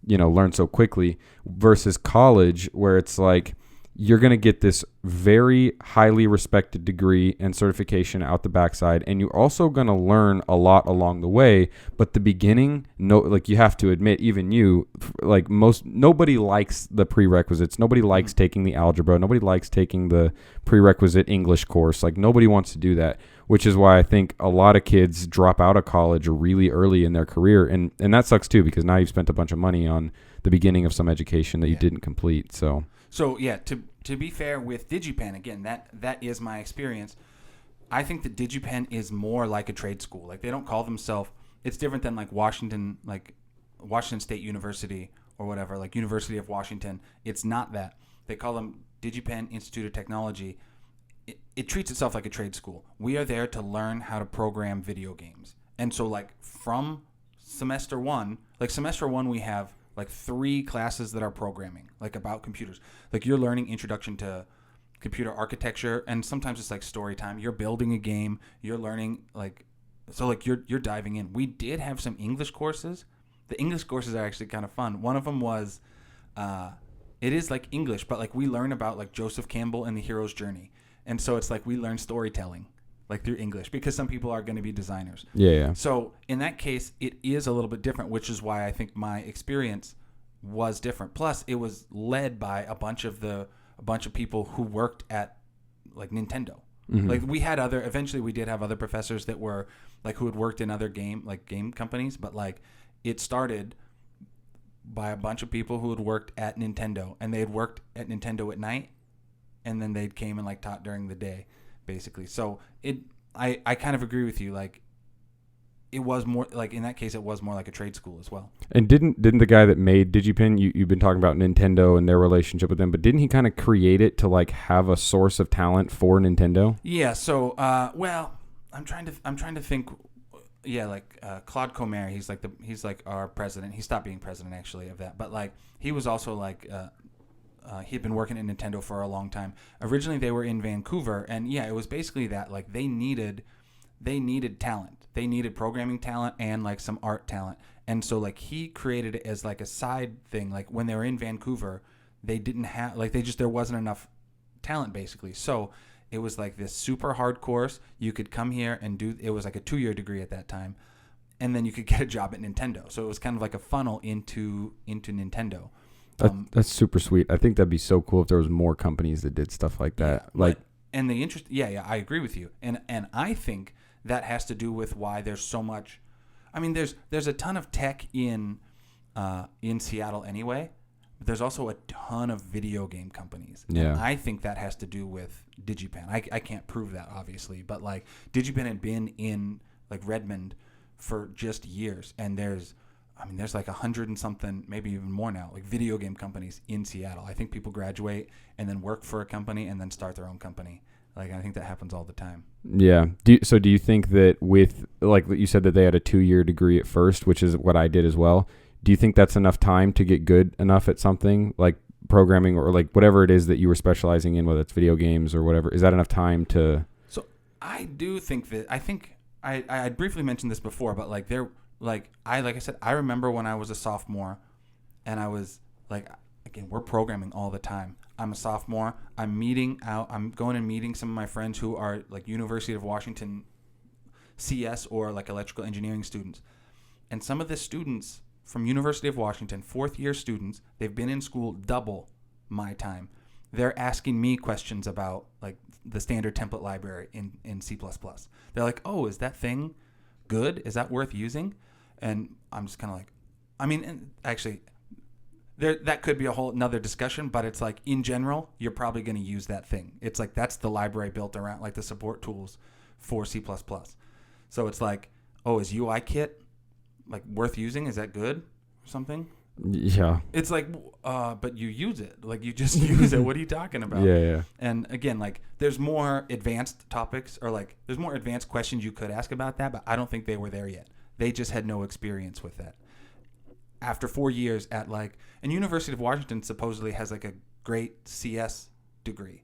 learn so quickly, versus college, where it's like you're going to get this very highly respected degree and certification out the backside, and you're also going to learn a lot along the way. But the beginning, you have to admit, even you, nobody likes the prerequisites. Nobody likes taking the algebra. Nobody likes taking the prerequisite English course. Like, nobody wants to do that, which is why I think a lot of kids drop out of college really early in their career. And that sucks too, because now you've spent a bunch of money on the beginning of some education that you didn't complete. So yeah, to be fair with DigiPen, again, that is my experience. I think that DigiPen is more like a trade school. Like, they don't call themselves. It's different than like Washington State University or whatever, like University of Washington. It's not that. They call them DigiPen Institute of Technology. It treats itself like a trade school. We are there to learn how to program video games. And so, like, from semester one, we have like 3 classes that are programming, like about computers. Like, you're learning introduction to computer architecture, and sometimes it's like story time. You're building a game. You're learning you're diving in. We did have some English courses. The English courses are actually kind of fun. One of them was, it is like English, but like we learn about like Joseph Campbell and the hero's journey. And so it's like we learn storytelling, like through English, because some people are going to be designers. Yeah. So in that case, it is a little bit different, which is why I think my experience was different. Plus, it was led by a bunch of people who worked at like Nintendo. Mm-hmm. Like, eventually we did have other professors that were like who had worked in other game companies, but like it started by a bunch of people who had worked at Nintendo, and they had worked at Nintendo at night, and then they came and like taught during the day, basically. So I kind of agree with you. Like, it was more like, in that case, it was more like a trade school as well. And didn't the guy that made DigiPen, you've been talking about Nintendo and their relationship with them, but didn't he kind of create it to like have a source of talent for Nintendo? Yeah. So, I'm trying to think. Yeah, like Claude Comer, he's like our president. He stopped being president actually of that, but like he was also like. He had been working at Nintendo for a long time. Originally, they were in Vancouver, and yeah, it was basically that. Like, they needed talent. They needed programming talent and like some art talent. And so like he created it as like a side thing. Like, when they were in Vancouver, they didn't have there wasn't enough talent, basically. So it was like this super hard course. You could come here and it was like a 2-year degree at that time, and then you could get a job at Nintendo. So it was kind of like a funnel into Nintendo. That's super sweet. I think that'd be so cool if there was more companies that did stuff like that. And the interest, I agree with you. And I think that has to do with why there's so much. I mean, there's a ton of tech in Seattle anyway. But there's also a ton of video game companies. Yeah. And I think that has to do with DigiPen. I can't prove that, obviously, but like DigiPen had been in like Redmond for just years, and there's like 100 and something, maybe even more now, like video game companies in Seattle. I think people graduate and then work for a company and then start their own company. Like, I think that happens all the time. Yeah. Do you think that with, like you said, that they had a 2-year degree at first, which is what I did as well. Do you think that's enough time to get good enough at something like programming or like whatever it is that you were specializing in, whether it's video games or whatever? Is that enough time to? So I do think that, I briefly mentioned this before, but like I said, I remember when I was a sophomore and I was like, again, we're programming all the time. I'm a sophomore. I'm going and meeting some of my friends who are like University of Washington CS or like electrical engineering students. And some of the students from University of Washington, fourth year students, they've been in school double my time. They're asking me questions about like the standard template library in C++. They're like, oh, is that thing good? Is that worth using? And I'm just kind of like, I mean, and actually, that could be a whole another discussion, but it's like in general, you're probably going to use that thing. It's like that's the library built around like the support tools for C++. So it's like, oh, is UIKit like worth using? Is that good or something? Yeah. It's like, but you use it. Like you just use it. What are you talking about? Yeah. And again, like there's more advanced topics or like there's more advanced questions you could ask about that, but I don't think they were there yet. They just had no experience with that. After 4 years at like, and University of Washington supposedly has like a great CS degree.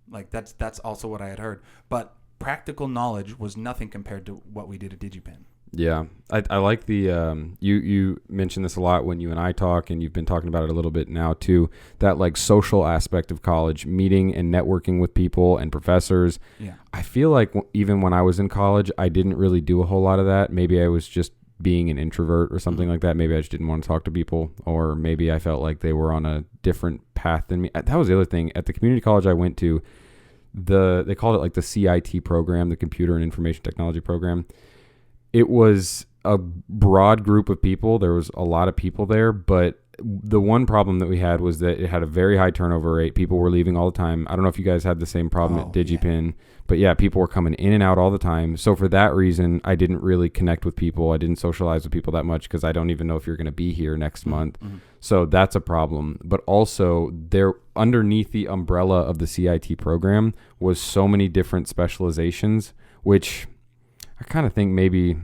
Like that's also what I had heard. But practical knowledge was nothing compared to what we did at DigiPen. Yeah, I like the you mentioned this a lot when you and I talk, and you've been talking about it a little bit now too. That like social aspect of college, meeting and networking with people and professors. Yeah, I feel like even when I was in college, I didn't really do a whole lot of that. Maybe I was just being an introvert or something like that. Maybe I just didn't want to talk to people, or maybe I felt like they were on a different path than me. That was the other thing. At the community college I went to, they called it like the CIT program, the Computer and Information Technology program. It was a broad group of people. There was a lot of people there, but the one problem that we had was that it had a very high turnover rate. People were leaving all the time. I don't know if you guys had the same problem at DigiPen, but yeah, people were coming in and out all the time. So for that reason, I didn't really connect with people. I didn't socialize with people that much because I don't even know if you're going to be here next month. So that's a problem. But also there underneath the umbrella of the CIT program was so many different specializations, which I kind of think maybe,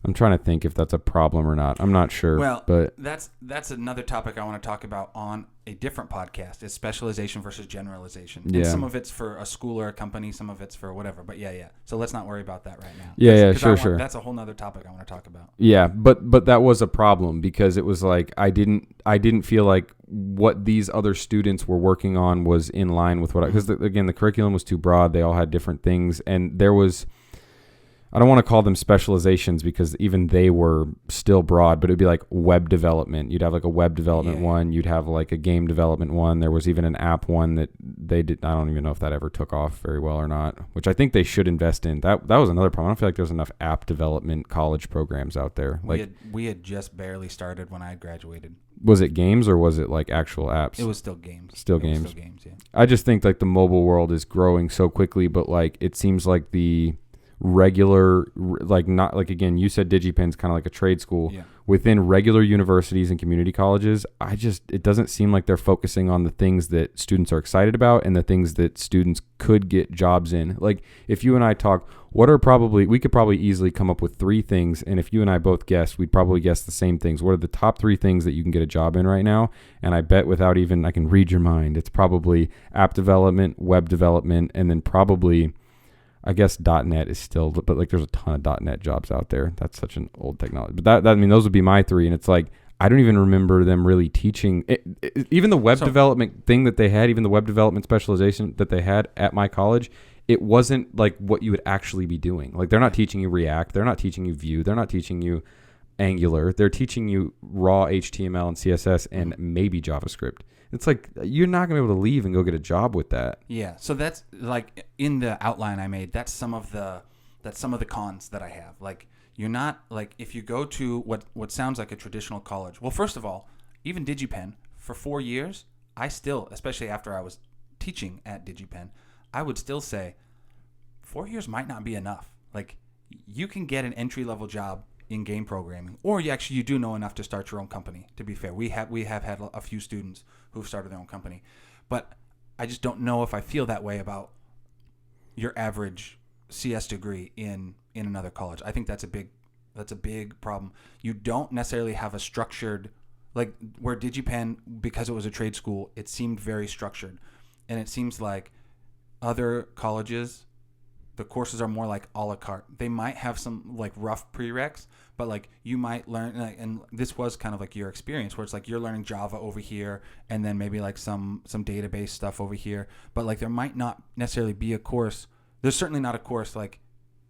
I'm trying to think if that's a problem or not. I'm not sure. Well, but that's another topic I want to talk about on a different podcast. Is specialization versus generalization. Yeah. And some of it's for a school or a company. Some of it's for whatever. But yeah. So let's not worry about that right now. Yeah, sure. That's a whole nother topic I want to talk about. Yeah, but that was a problem because it was like I didn't feel like what these other students were working on was in line with what because again the curriculum was too broad. They all had different things, and there was. I don't want to call them specializations because even they were still broad, but it'd be like web development. You'd have like a web development one. You'd have like a game development one. There was even an app one that they did. I don't even know if that ever took off very well or not, which I think they should invest in. That was another problem. I don't feel like there's enough app development college programs out there. Like we had just barely started when I graduated. Was it games or was it like actual apps? It was still games. Still games, yeah. I just think like the mobile world is growing so quickly, but like it seems like the regular, like not like, again, you said DigiPen's kind of like a trade school. Within regular universities and community colleges, it doesn't seem like they're focusing on the things that students are excited about and the things that students could get jobs in. Like if you and I talk, we could probably easily come up with 3 things, and if you and I both guess, we'd probably guess the same things. What are the top 3 things that you can get a job in right now? And I bet without even, I can read your mind, it's probably app development, web development, and then probably, I guess .NET is still, but like there's a ton of .NET jobs out there. That's such an old technology. But I mean, those would be my 3. And it's like, I don't even remember them really teaching even the web development thing that they had, even the web development specialization that they had at my college. It wasn't like what you would actually be doing. Like they're not teaching you React. They're not teaching you Vue. They're not teaching you Angular. They're teaching you raw HTML and CSS and maybe JavaScript. It's like you're not going to be able to leave and go get a job with that. Yeah, so that's like in the outline I made. That's some of the cons that I have. Like you're not like if you go to what sounds like a traditional college. Well, first of all, even DigiPen for 4 years, I still, especially after I was teaching at DigiPen, I would still say 4 years might not be enough. Like you can get an entry level job in game programming, or you do know enough to start your own company. To be fair, we have had a few students who've started their own company, but I just don't know if I feel that way about your average CS degree in another college. I think that's a big problem. You don't necessarily have a structured, like where DigiPen, because it was a trade school, it seemed very structured, and it seems like other colleges, the courses are more like a la carte. They might have some like rough prereqs, but like you might learn, and this was kind of like your experience where it's like you're learning Java over here and then maybe like some database stuff over here, but like there might not necessarily be a course. There's certainly not a course like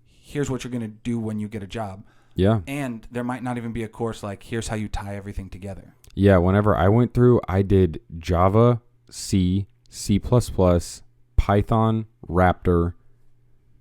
here's what you're going to do when you get a job. Yeah. And there might not even be a course like here's how you tie everything together. Yeah, whenever I went through, I did Java, C, C++, Python, Raptor,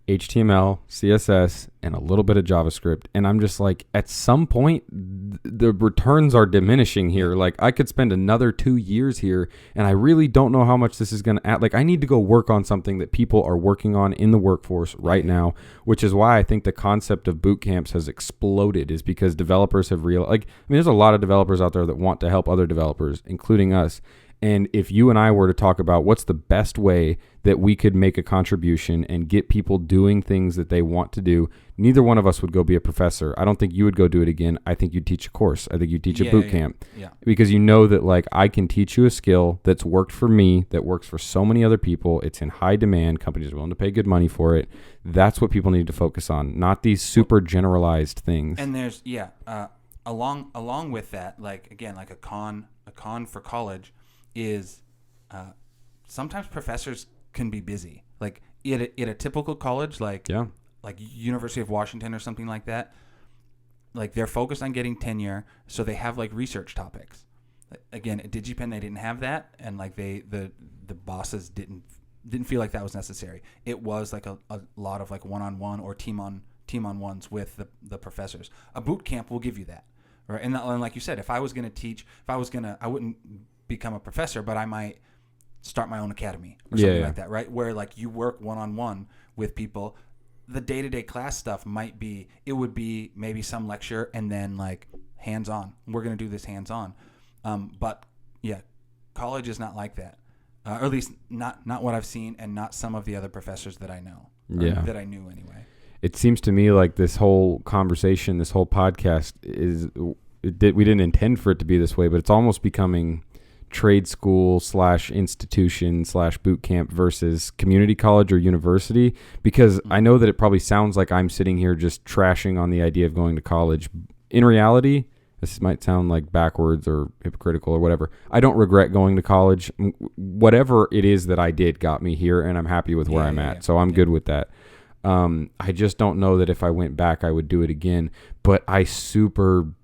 HTML, CSS, and a little bit of JavaScript. And I'm just like, at some point, the returns are diminishing here. Like, I could spend another 2 years here, and I really don't know how much this is going to add. Like, I need to go work on something that people are working on in the workforce right now, which is why I think the concept of boot camps has exploded, is because developers have there's a lot of developers out there that want to help other developers, including us. And if you and I were to talk about what's the best way that we could make a contribution and get people doing things that they want to do, neither one of us would go be a professor. I don't think you would go do it again. I think you'd teach a course. I think you'd teach a boot camp. Yeah. Because you know that like I can teach you a skill that's worked for me, that works for so many other people. It's in high demand. Companies are willing to pay good money for it. That's what people need to focus on, not these super generalized things. And there's along with that, like again, like a con for college is sometimes professors can be busy. Like at a typical college, like University of Washington or something like that, like they're focused on getting tenure, so they have like research topics. Again, at DigiPen they didn't have that, and like the bosses didn't feel like that was necessary. It was like a lot of like one-on-one or team on ones with the professors. A boot camp will give you that, right? And like you said, if I was going to teach, I wouldn't become a professor, but I might start my own academy or something like that, right? Where like you work one-on-one with people. The day-to-day class stuff would be maybe some lecture and then like hands-on. We're going to do this hands-on. But yeah, college is not like that. Or at least not what I've seen, and not some of the other professors that I know. That I knew anyway. It seems to me like this whole conversation, this whole podcast we didn't intend for it to be this way, but it's almost becoming trade school / institution / boot camp versus community college or university, because I know that it probably sounds like I'm sitting here just trashing on the idea of going to college. In reality, this might sound like backwards or hypocritical or whatever. I don't regret going to college. Whatever it is that I did got me here, and I'm happy with where I'm at. So I'm good with that. I just don't know that if I went back, I would do it again. But I super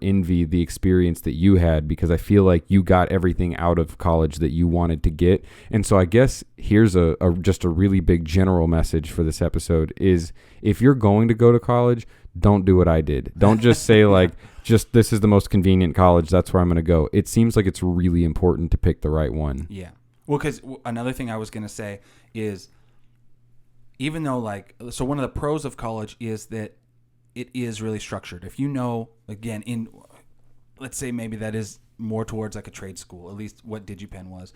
envy the experience that you had, because I feel like you got everything out of college that you wanted to get. And so I guess here's just a really big general message for this episode is, if you're going to go to college, don't do what I did. Don't just say like, just this is the most convenient college, that's where I'm going to go. It seems like it's really important to pick the right one. Yeah. Well, because another thing I was going to say is, even though so one of the pros of college is that it is really structured. If you know, again, let's say maybe that is more towards like a trade school, at least what DigiPen was.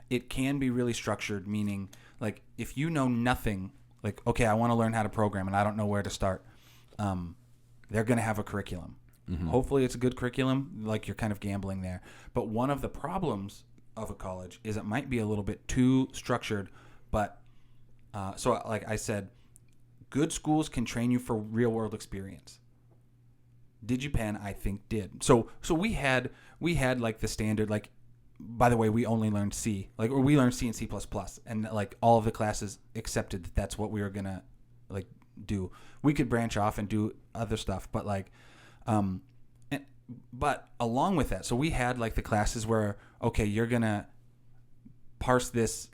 It can be really structured, meaning like if you know nothing, like, okay, I want to learn how to program and I don't know where to start, they're going to have a curriculum. Mm-hmm. Hopefully it's a good curriculum, like you're kind of gambling there. But one of the problems of a college is it might be a little bit too structured, but so like I said, good schools can train you for real world experience. DigiPen, I think, did. So we had like the standard, like, by the way, we only learned C, like, or we learned C and C++, and like all of the classes accepted that that's what we were gonna like do. We could branch off and do other stuff, but like, but along with that, so we had like the classes where, okay, you're gonna parse this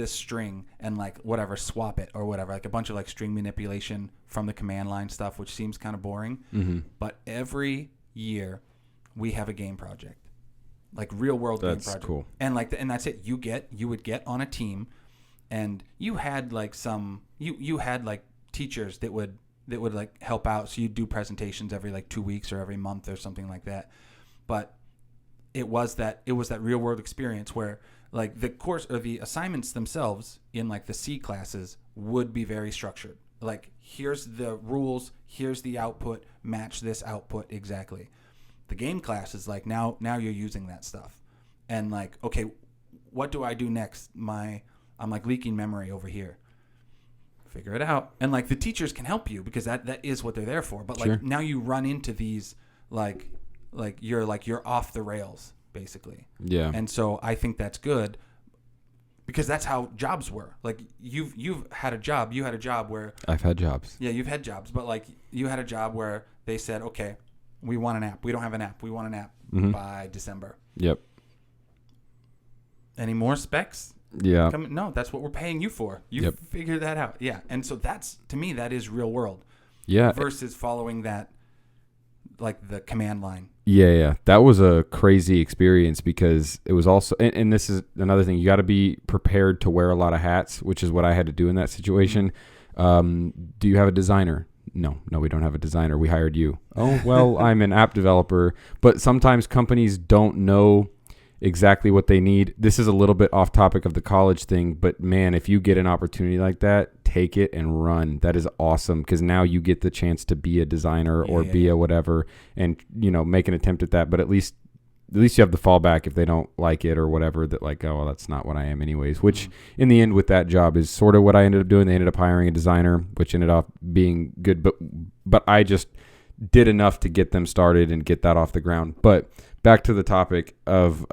string and like whatever, swap it or whatever, like a bunch of like string manipulation from the command line stuff, which seems kind of boring. Mm-hmm. But every year we have a game project, like real world game project. That's cool. And like, and that's it. You would get on a team, and you had like you had like teachers that would like help out. So you'd do presentations every like 2 weeks or every month or something like that. But it was that real world experience where like the course or the assignments themselves in like the C classes would be very structured. Like, here's the rules, here's the output, match this output exactly. The game class is like, now you're using that stuff. And like, okay, what do I do next? I'm like leaking memory over here. figure it out. And like the teachers can help you because that is what they're there for. But like now you run into these like you're off the rails basically. Yeah. And so I think that's good because that's how jobs were. Like you've had a job. You had a job where I've had jobs. Yeah, you've had jobs, but like you had a job where they said, okay, we want an app. We don't have an app. We want an app by December. Yep. Any more specs? Yeah. No, that's what we're paying you for. You figure that out. Yeah. And so that's, to me, that is real world. Yeah. Versus following that, like the command line. Yeah. That was a crazy experience because it was also, and this is another thing, you got to be prepared to wear a lot of hats, which is what I had to do in that situation. Do you have a designer? No, we don't have a designer. We hired you. Oh, well, I'm an app developer. But sometimes companies don't know exactly what they need. This is a little bit off topic of the college thing, but man, if you get an opportunity like that, take it and run. That is awesome because now you get the chance to be a designer or be a whatever and, make an attempt at that. But at least you have the fallback if they don't like it or whatever, that like, oh, well, that's not what I am anyways, which in the end with that job is sort of what I ended up doing. They ended up hiring a designer, which ended up being good, but I just did enough to get them started and get that off the ground. But back to the topic of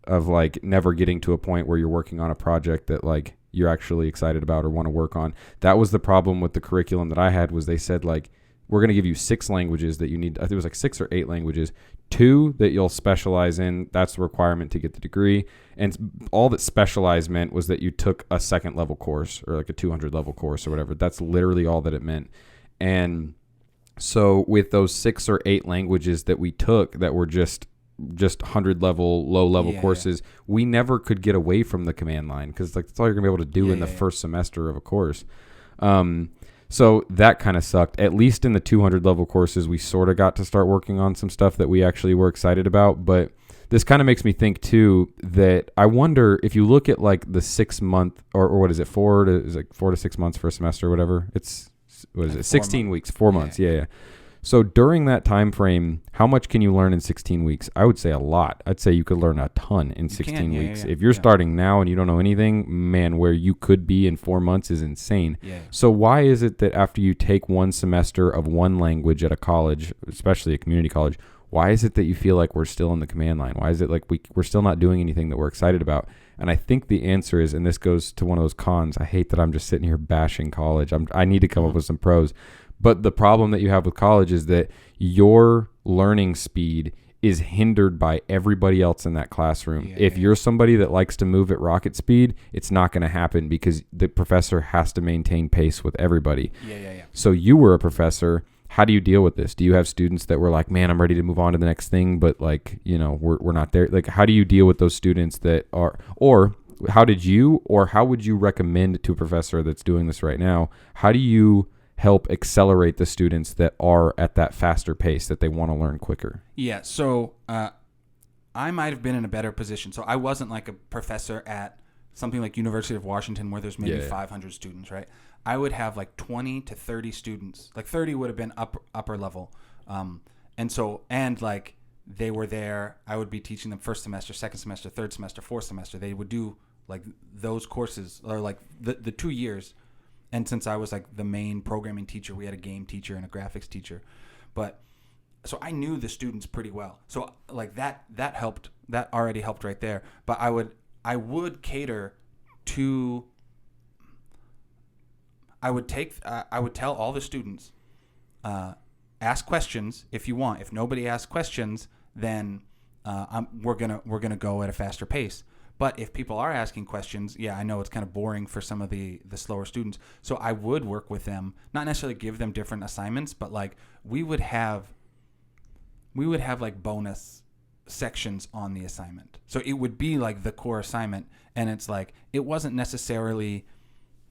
like never getting to a point where you're working on a project that like you're actually excited about or want to work on. That was the problem with the curriculum that I had was they said like, we're going to give you 6 languages that you need. I think it was like 6 or 8 languages, 2 that you'll specialize in. That's the requirement to get the degree. And all that specialized meant was that you took a 2nd level course or like a 200 level course or whatever. That's literally all that it meant. And so with those 6 or 8 languages that we took that were just 100 level, low level courses, we never could get away from the command line because like that's all you're gonna be able to do in the first semester of a course. So that kind of sucked. At least in the 200 level courses, we sort of got to start working on some stuff that we actually were excited about. But this kind of makes me think too that I wonder if you look at like the 6 month or what is it, 4 to 6 months for a semester or whatever. It's what is it? 16 weeks, 4 months. Yeah. So during that time frame, how much can you learn in 16 weeks? I would say a lot. I'd say you could learn a ton in 16 weeks. If you're starting now and you don't know anything, man, where you could be in 4 months is insane. Yeah. So why is it that after you take one semester of one language at a college, especially a community college, why is it that you feel like we're still in the command line? Why is it like we're still not doing anything that we're excited about? And I think the answer is, and this goes to one of those cons, I hate that I'm just sitting here bashing college. I need to come up with some pros. But the problem that you have with college is that your learning speed is hindered by everybody else in that classroom. If you're somebody that likes to move at rocket speed, it's not going to happen because the professor has to maintain pace with everybody. So you were a professor. How do you deal with this? Do you have students that were like, man, I'm ready to move on to the next thing, but like, we're not there? Like, how do you deal with those students that are, or how would you recommend to a professor that's doing this right now? How do you help accelerate the students that are at that faster pace that they want to learn quicker? Yeah, so I might have been in a better position. So I wasn't like a professor at something like University of Washington where there's maybe 500 students, right? I would have like 20 to 30 students. Like 30 would have been upper level. And like they were there. I would be teaching them first semester, second semester, third semester, fourth semester. They would do like those courses or like the 2 years. And since I was like the main programming teacher, we had a game teacher and a graphics teacher. But so I knew the students pretty well. So like that helped. That already helped right there. But I would cater to, I would tell all the students, ask questions if you want. If nobody asks questions, then we're gonna go at a faster pace. But if people are asking questions, I know it's kind of boring for some of the slower students. So I would work with them, not necessarily give them different assignments, but like we would have like bonus sections on the assignment. So it would be like the core assignment, and it's like it wasn't necessarily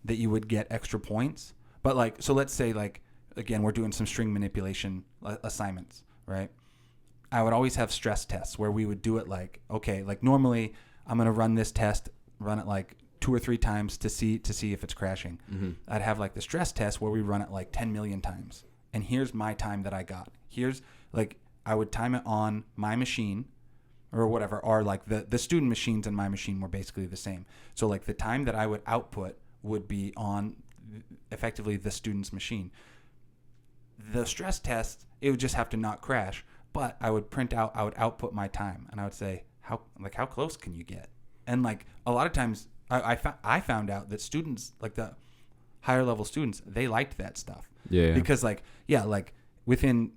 that you would get extra points, but like, so let's say like, again, we're doing some string manipulation assignments, right? I would always have stress tests where we would do it like, okay, like normally I'm going to run this test, run it like 2 or 3 times to see if it's crashing. Mm-hmm. I'd have like the stress test where we run it like 10 million times. And here's my time that I got. Here's like, I would time it on my machine or whatever, or like the student machines and my machine were basically the same. So like the time that I would output would be on effectively the student's machine. The stress test, it would just have to not crash. But I would output my time, and I would say, how close can you get? And like a lot of times, I found out that students, like the higher level students, they liked that stuff. Yeah. Because like within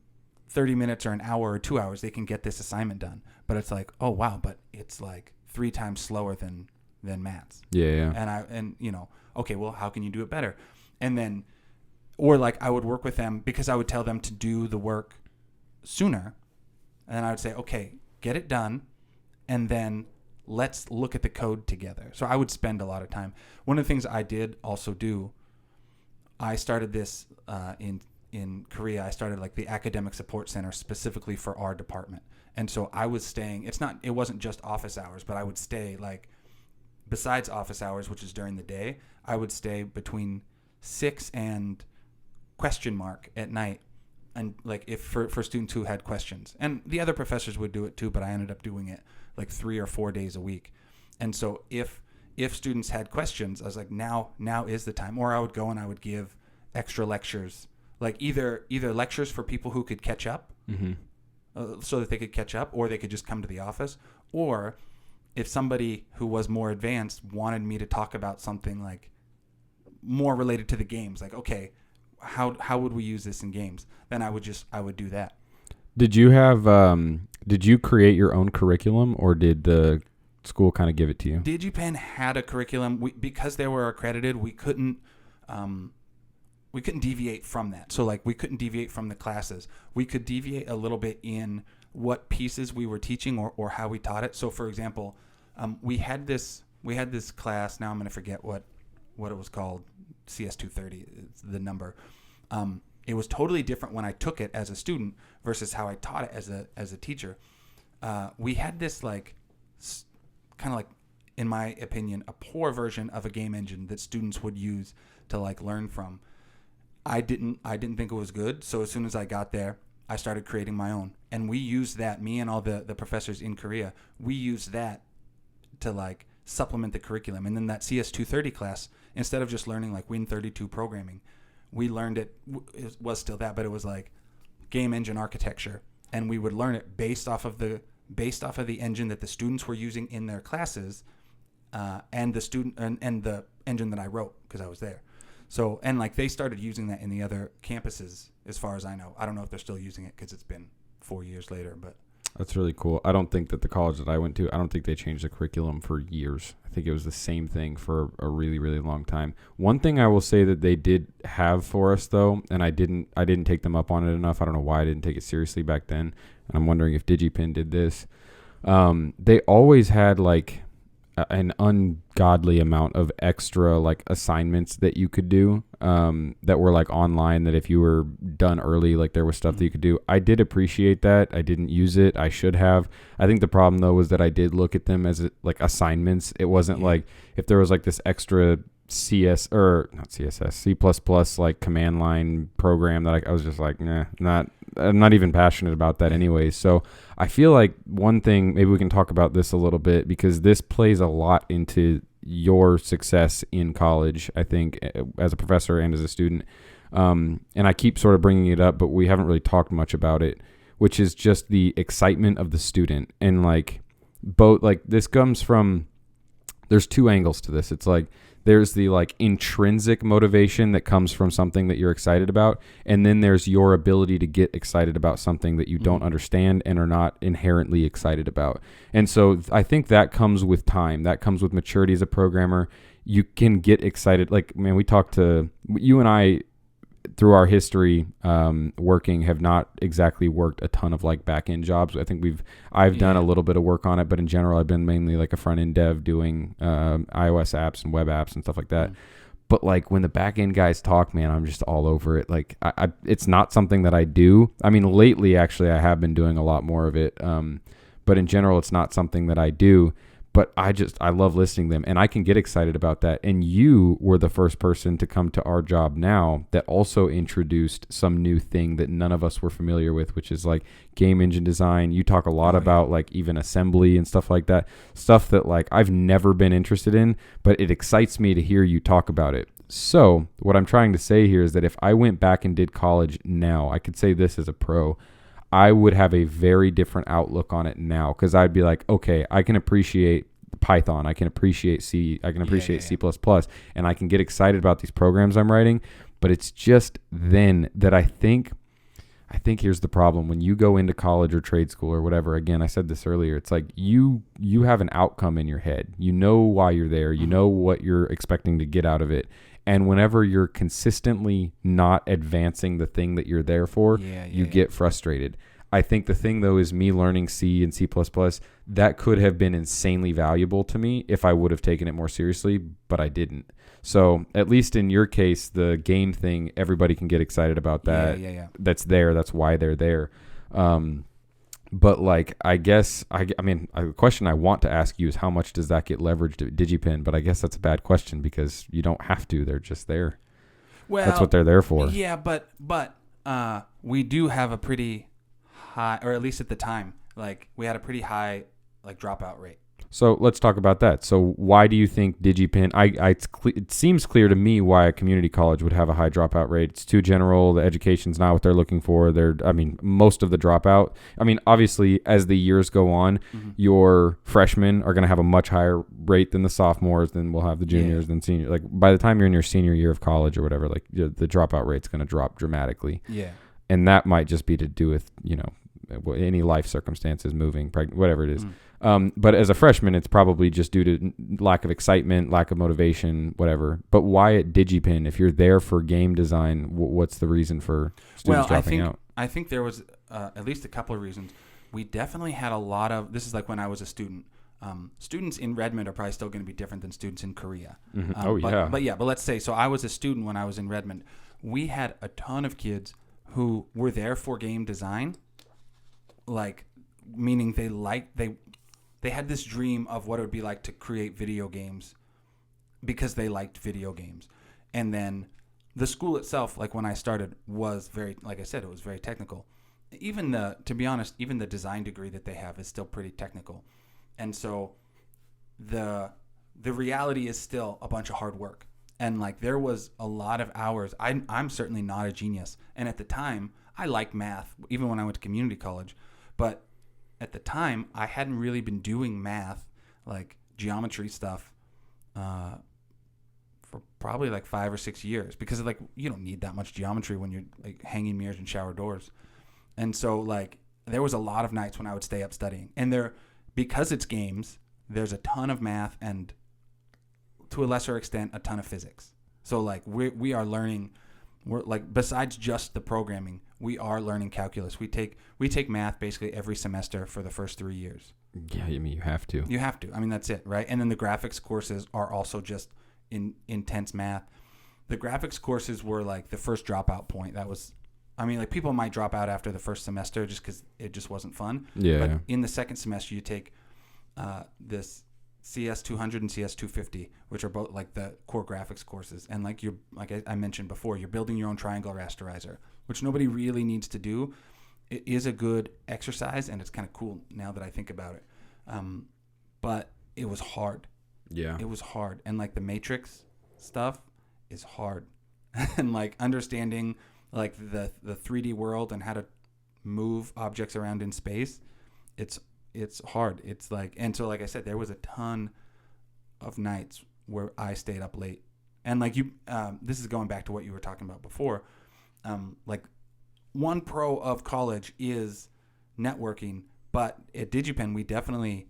30 minutes or an hour or 2 hours, they can get this assignment done. But it's like, oh wow, but it's like 3 times slower than maths. Yeah. And okay, well, how can you do it better? And then, or like I would work with them because I would tell them to do the work sooner. And then I would say, okay, get it done. And then let's look at the code together. So I would spend a lot of time. One of the things I did also do, I started this in Korea. I started like the academic support center specifically for our department. And so I was staying, it wasn't just office hours, but I would stay like, besides office hours, which is during the day, I would stay between 6 and ? At night. And like if for students who had questions, and the other professors would do it too, but I ended up doing it like 3 or 4 days a week. And so if students had questions, I was like, now is the time. Or I would go and I would give extra lectures, like either lectures for people who could catch up, so that they could catch up, or they could just come to the office. Or if somebody who was more advanced wanted me to talk about something like more related to the games, like, okay, how would we use this in games? Then I would do that. Did you create your own curriculum, or did the school kind of give it to you? DigiPen had a curriculum. Because they were accredited, we couldn't deviate from that. So like we couldn't deviate from the classes. We could deviate a little bit in what pieces we were teaching or how we taught it. So for example, we had this class. Now I'm going to forget what it was called. CS230 is the number. It was totally different when I took it as a student versus how I taught it as a teacher. We had this like kind of like, in my opinion, a poor version of a game engine that students would use to like learn from. I didn't think it was good. So as soon as I got there, I started creating my own, and we used that. Me and all the professors in Korea, we used that to like supplement the curriculum. And then that CS230 class, instead of just learning like Win32 programming, we learned it was still that, but it was like game engine architecture, and we would learn it based off of the engine that the students were using in their classes, and the engine that I wrote because I was there. So, and like they started using that in the other campuses, as far as I know. I don't know if they're still using it because it's been 4 years later, but. That's really cool. I don't think that the college that I went to, I don't think they changed the curriculum for years. I think it was the same thing for a really, really long time. One thing I will say that they did have for us though, and I didn't take them up on it enough. I don't know why I didn't take it seriously back then. And I'm wondering if DigiPen did this. They always had like an ungodly amount of extra like assignments that you could do, that were like online, that if you were done early, like there was stuff that you could do. I did appreciate that. I didn't use it. I should have. I think the problem though was that I did look at them as like assignments. It wasn't like if there was like this extra C++ like command line program that I was just like, I'm not even passionate about that anyways. So I feel like one thing, maybe we can talk about this a little bit, because this plays a lot into your success in college, I think, as a professor and as a student. And I keep sort of bringing it up, but we haven't really talked much about it, which is just the excitement of the student. And like both, like this comes from, there's two angles to this. It's like, there's the like intrinsic motivation that comes from something that you're excited about. And then there's your ability to get excited about something that you don't understand and are not inherently excited about. And so I think that comes with time. That comes with maturity as a programmer. You can get excited. Like, man, we talked to you and I through our history, working, have not exactly worked a ton of like back end jobs. I think I've done a little bit of work on it, but in general, I've been mainly like a front end dev doing iOS apps and web apps and stuff like that. But like when the back end guys talk, man, I'm just all over it. Like it's not something that I do. I mean, lately, actually, I have been doing a lot more of it. But in general, it's not something that I do. But I love listening to them, and I can get excited about that. And you were the first person to come to our job now that also introduced some new thing that none of us were familiar with, which is like game engine design. You talk a lot about like even assembly and stuff like that, stuff that like I've never been interested in, but it excites me to hear you talk about it. So what I'm trying to say here is that if I went back and did college now, I could say this as a pro, I would have a very different outlook on it now, because I'd be like, okay, I can appreciate Python, I can appreciate C, I can appreciate C++, and I can get excited about these programs I'm writing. But it's just then that I think here's the problem. When you go into college or trade school or whatever, again, I said this earlier, it's like you have an outcome in your head. You know why you're there. You know what you're expecting to get out of it. And whenever you're consistently not advancing the thing that you're there for, you get frustrated. I think the thing, though, is me learning C and C++, that could have been insanely valuable to me if I would have taken it more seriously, but I didn't. So at least in your case, the game thing, everybody can get excited about that. That's there. That's why they're there. But like, I guess, the question I want to ask you is how much does that get leveraged at DigiPen? But I guess that's a bad question because you don't have to. They're just there. Well, that's what they're there for. Yeah, but we do have a pretty high, or at least at the time, like we had a pretty high like dropout rate. So let's talk about that. So why do you think DigiPen? It seems clear to me why a community college would have a high dropout rate. It's too general. The education's not what they're looking for. Most of the dropout. Obviously, as the years go on, your freshmen are going to have a much higher rate than the sophomores. Then we'll have the juniors, then seniors. Like by the time you're in your senior year of college or whatever, like the dropout rate's going to drop dramatically. Yeah, and that might just be to do with any life circumstances, moving, pregnant, whatever it is. But as a freshman, it's probably just due to lack of excitement, lack of motivation, whatever. But why at DigiPen? If you're there for game design, what's the reason for students dropping out? I think there was at least a couple of reasons. We definitely had a lot of, this is like when I was a student. Students in Redmond are probably still going to be different than students in Korea. But let's say, so I was a student when I was in Redmond. We had a ton of kids who were there for game design, like meaning they had this dream of what it would be like to create video games because they liked video games. And then the school itself, like when I started, was very, like I said, it was very technical. To be honest, even the design degree that they have is still pretty technical. And so the reality is still a bunch of hard work. And like there was a lot of hours. I'm certainly not a genius. And at the time, I liked math, even when I went to community college. But at the time, I hadn't really been doing math, like geometry stuff, for probably like 5 or 6 years, because like you don't need that much geometry when you're like hanging mirrors and shower doors. And so like there was a lot of nights when I would stay up studying. And because it's games, there's a ton of math and to a lesser extent a ton of physics. So like we are learning. We're like, besides just the programming, we are learning calculus. We take math basically every semester for the first 3 years. Yeah, you have to. You have to. That's it, right? And then the graphics courses are also just intense math. The graphics courses were like the first dropout point. That was, like people might drop out after the first semester just because it just wasn't fun. Yeah. But in the second semester, you take this CS 200 and CS 250, which are both like the core graphics courses. And like I mentioned before, you're building your own triangle rasterizer, which nobody really needs to do. It is a good exercise, and it's kind of cool now that I think about it. But it was hard. Yeah. It was hard. And like the matrix stuff is hard. And like understanding like the 3D world and how to move objects around in space, it's hard. It's like, and so like I said, there was a ton of nights where I stayed up late. And like this is going back to what you were talking about before. Like one pro of college is networking, but at DigiPen we definitely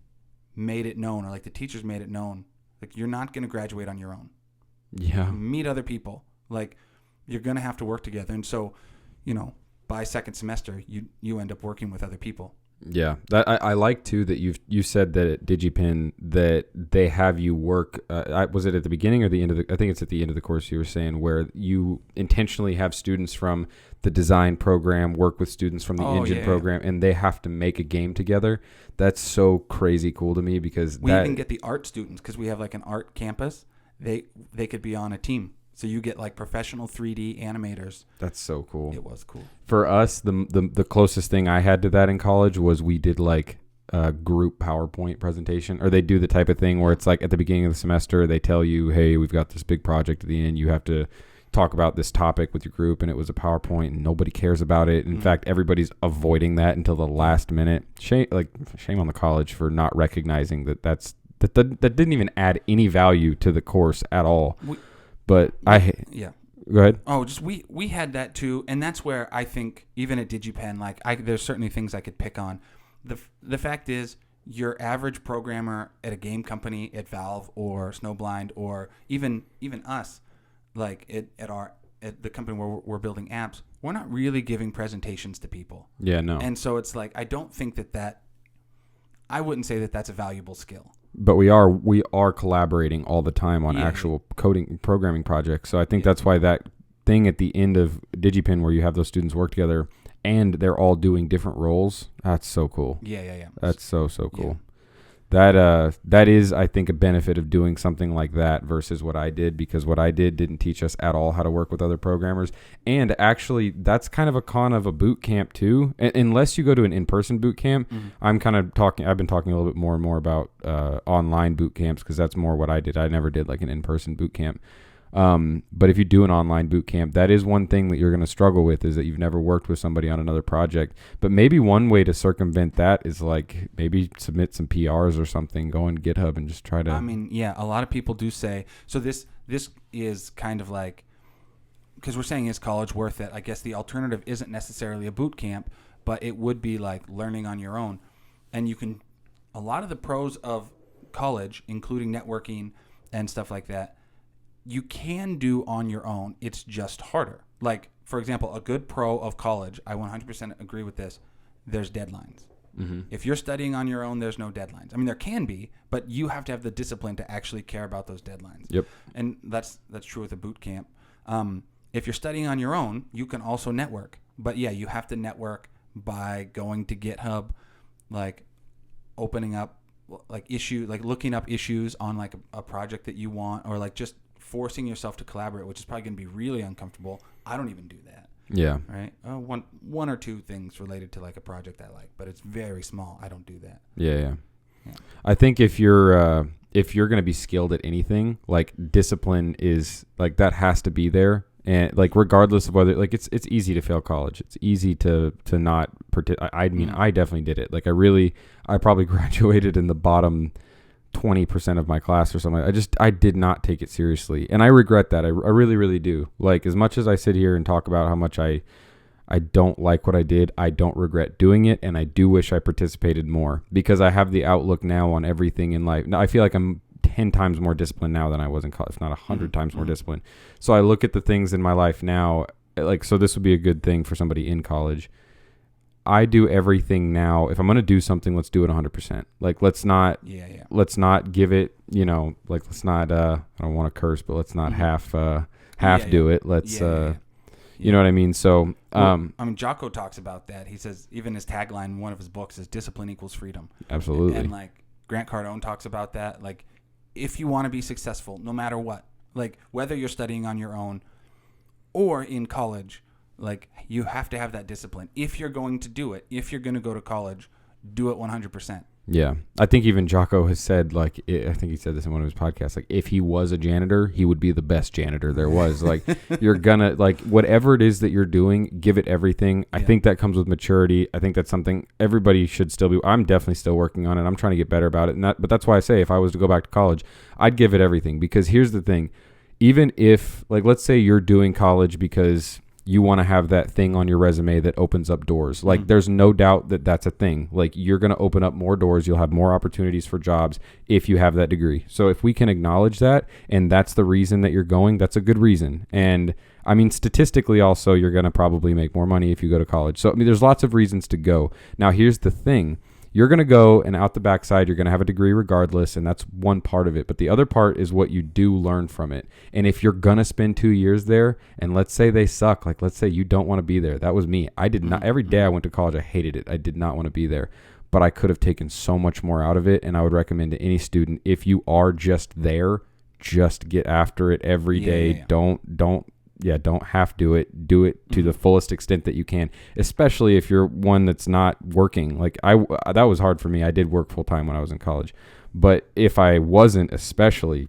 made it known, or like the teachers made it known, like you're not going to graduate on your own. Yeah. Meet other people. Like you're going to have to work together. And so, by second semester you end up working with other people. Yeah, that I like too that you said that at DigiPen that they have you work. Was it at the beginning or the end of I think it's at the end of the course you were saying, where you intentionally have students from the design program work with students from the engine program, and they have to make a game together. That's so crazy cool to me because we even get the art students, because we have like an art campus. They could be on a team. So you get like professional 3D animators. That's so cool. It was cool. For us, the closest thing I had to that in college was we did like group PowerPoint presentation, or they do the type of thing where it's like at the beginning of the semester, they tell you, hey, we've got this big project at the end. You have to talk about this topic with your group, and it was a PowerPoint and nobody cares about it. In fact, everybody's avoiding that until the last minute. Shame on the college for not recognizing that that didn't even add any value to the course at all. Go ahead. Oh, just we had that too, and that's where I think even at DigiPen, like there's certainly things I could pick on. The fact is, your average programmer at a game company, at Valve or Snowblind, or even us, like at the company where we're building apps, we're not really giving presentations to people. Yeah, no. And so it's like I don't think that I wouldn't say that that's a valuable skill. But we are collaborating all the time on actual coding programming projects. So I think that's why that thing at the end of DigiPen where you have those students work together and they're all doing different roles, that's so cool. Yeah. That's so cool. That is, I think, a benefit of doing something like that versus what I did, because what I did didn't teach us at all how to work with other programmers. And actually, that's kind of a con of a boot camp too. Unless you go to an in-person boot camp, I've been talking a little bit more and more about online boot camps, because that's more what I did. I never did like an in-person boot camp. But if you do an online boot camp, that is one thing that you're going to struggle with, is that you've never worked with somebody on another project. But maybe one way to circumvent that is like maybe submit some PRs or something, go on GitHub and just try to. I mean, yeah, a lot of people do say, so this is kind of like, because we're saying, is college worth it? I guess the alternative isn't necessarily a boot camp, but it would be like learning on your own. And a lot of the pros of college, including networking and stuff like that, you can do on your own. It's just harder. Like, for example, a good pro of college, I 100% agree with this, there's deadlines. If you're studying on your own, there's no deadlines. I mean, there can be, but you have to have the discipline to actually care about those deadlines. Yep. And that's true with a boot camp. If you're studying on your own, you can also network. But yeah, you have to network by going to GitHub, like opening up looking up issues on like a project that you want, or like just forcing yourself to collaborate, which is probably going to be really uncomfortable. I don't even do that. Yeah. Right. One or two things related to like a project I like, but it's very small. I don't do that. Yeah. I think if you're going to be skilled at anything, like discipline is like, that has to be there. And like, regardless of whether, like, it's easy to fail college. It's easy to not I mean, I definitely did it. Like I probably graduated in the bottom 20% of my class or something. I did not take it seriously, and I regret that. I really, really do. Like, as much as I sit here and talk about how much I don't like what I did, I don't regret doing it, and I do wish I participated more, because I have the outlook now on everything in life. Now I feel like I'm 10 times more disciplined now than I was in college, if not 100 times more disciplined. So I look at the things in my life now, like, so this would be a good thing for somebody in college. I do everything now. If I'm going to do something, let's do it 100%. Like, let's not give it, like, let's not, I don't want to curse, but let's not half do it. Let's, you know what I mean? So, Jocko talks about that. He says, even his tagline in one of his books is discipline equals freedom. Absolutely. And like Grant Cardone talks about that. Like, if you want to be successful, no matter what, like whether you're studying on your own or in college, like, you have to have that discipline. If you're going to do it, if you're going to go to college, do it 100%. Yeah. I think even Jocko has said, like, I think he said this in one of his podcasts, like, if he was a janitor, he would be the best janitor there was. Like, you're gonna, like, whatever it is that you're doing, give it everything. I think that comes with maturity. I think that's something everybody should still be. I'm definitely still working on it. I'm trying to get better about it. But that's why I say, if I was to go back to college, I'd give it everything. Because here's the thing. Even if, like, let's say you're doing college because you want to have that thing on your resume that opens up doors. Like, there's no doubt that that's a thing. Like, you're going to open up more doors. You'll have more opportunities for jobs if you have that degree. So if we can acknowledge that, and that's the reason that you're going, that's a good reason. And I mean, statistically also, you're going to probably make more money if you go to college. So, I mean, there's lots of reasons to go. Now, here's the thing. You're going to go, and out the backside, you're going to have a degree regardless, and that's one part of it. But the other part is what you do learn from it. And if you're going to spend 2 years there, and let's say they suck, like let's say you don't want to be there. That was me. I did not. Every day I went to college, I hated it. I did not want to be there. But I could have taken so much more out of it, and I would recommend to any student, if you are just there, just get after it every day. Yeah. Don't don't half do it. Do it to the fullest extent that you can, especially if you're one that's not working. Like that was hard for me. I did work full time when I was in college, but if I wasn't, especially,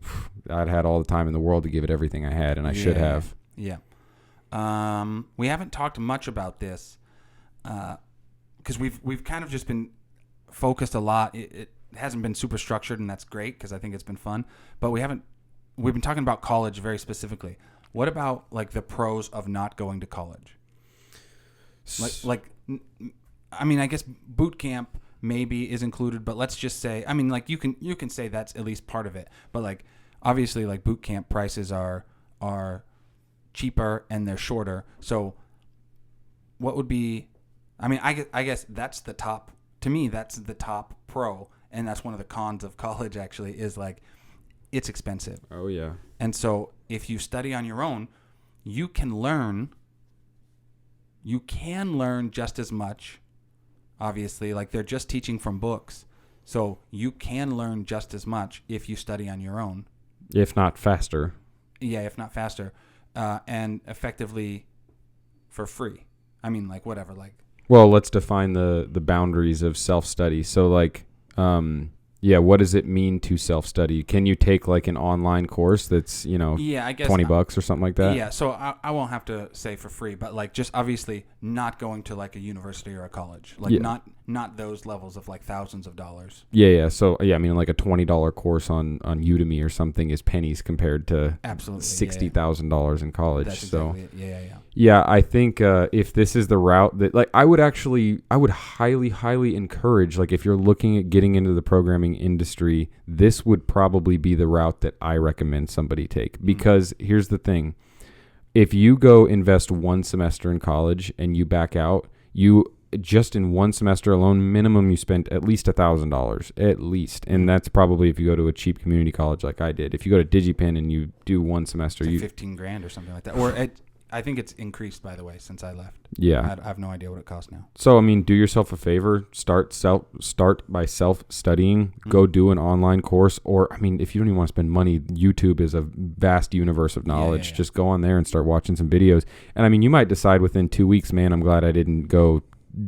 I'd had all the time in the world to give it everything I had, and I should have. Yeah. We haven't talked much about this because we've kind of just been focused a lot. It hasn't been super structured, and that's great because I think it's been fun. But we've been talking about college very specifically. What about like the pros of not going to college? I mean, I guess boot camp maybe is included, but let's just say, I mean, like you can say that's at least part of it. But like obviously, like boot camp prices are cheaper and they're shorter. So what would be? I mean, I guess that's the top. To me, that's the top pro, and that's one of the cons of college. Actually, is like it's expensive. Oh yeah. And so if you study on your own, you can learn just as much. Obviously, like they're just teaching from books. So you can learn just as much if you study on your own. If not faster. Yeah, if not faster. And effectively for free. I mean, like whatever, like. Well, let's define the boundaries of self-study. So like, what does it mean to self-study? Can you take like an online course that's, I guess $20 or something like that? Yeah, so I won't have to say for free, but like just obviously not going to like a university or a college. Like not those levels of like thousands of dollars. Yeah. So I mean like a $20 course on Udemy or something is pennies compared to absolutely $60,000 in college. That's so exactly it. Yeah. Yeah, I think if this is the route that, like, I would highly, highly encourage, like, if you're looking at getting into the programming industry, this would probably be the route that I recommend somebody take. Because here's the thing. If you go invest one semester in college and you back out, you just in one semester alone, minimum you spent at least $1,000, at least. And that's probably if you go to a cheap community college like I did. If you go to DigiPen and you do one semester, it's like $15,000 or something like that. Or I think it's increased, by the way, since I left. Yeah. I have no idea what it costs now. So, I mean, do yourself a favor. Start by self-studying. Go do an online course. Or, I mean, if you don't even want to spend money, YouTube is a vast universe of knowledge. Yeah. Just go on there and start watching some videos. And, I mean, you might decide within 2 weeks, man, I'm glad I didn't go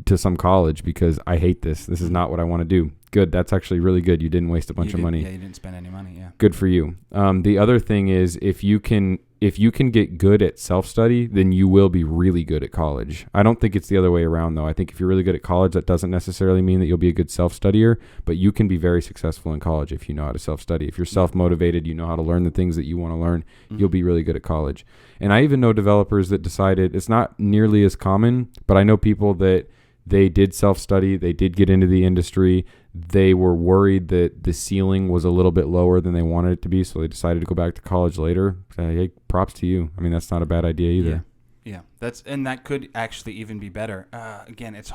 to some college because I hate this. This is not what I want to do. Good. That's actually really good. You didn't waste a bunch of money. Yeah, you didn't spend any money. Yeah. Good for you. The other thing is if you can get good at self-study, then you will be really good at college. I don't think it's the other way around, though. I think if you're really good at college, that doesn't necessarily mean that you'll be a good self-studier, but you can be very successful in college if you know how to self-study. If you're self-motivated, you know how to learn the things that you want to learn, you'll be really good at college. And I even know developers that decided, it's not nearly as common, but I know people that they did self-study, they did get into the industry, they were worried that the ceiling was a little bit lower than they wanted it to be, so they decided to go back to college later. Hey, props to you. I mean, that's not a bad idea either. Yeah. That could actually even be better. Again, it's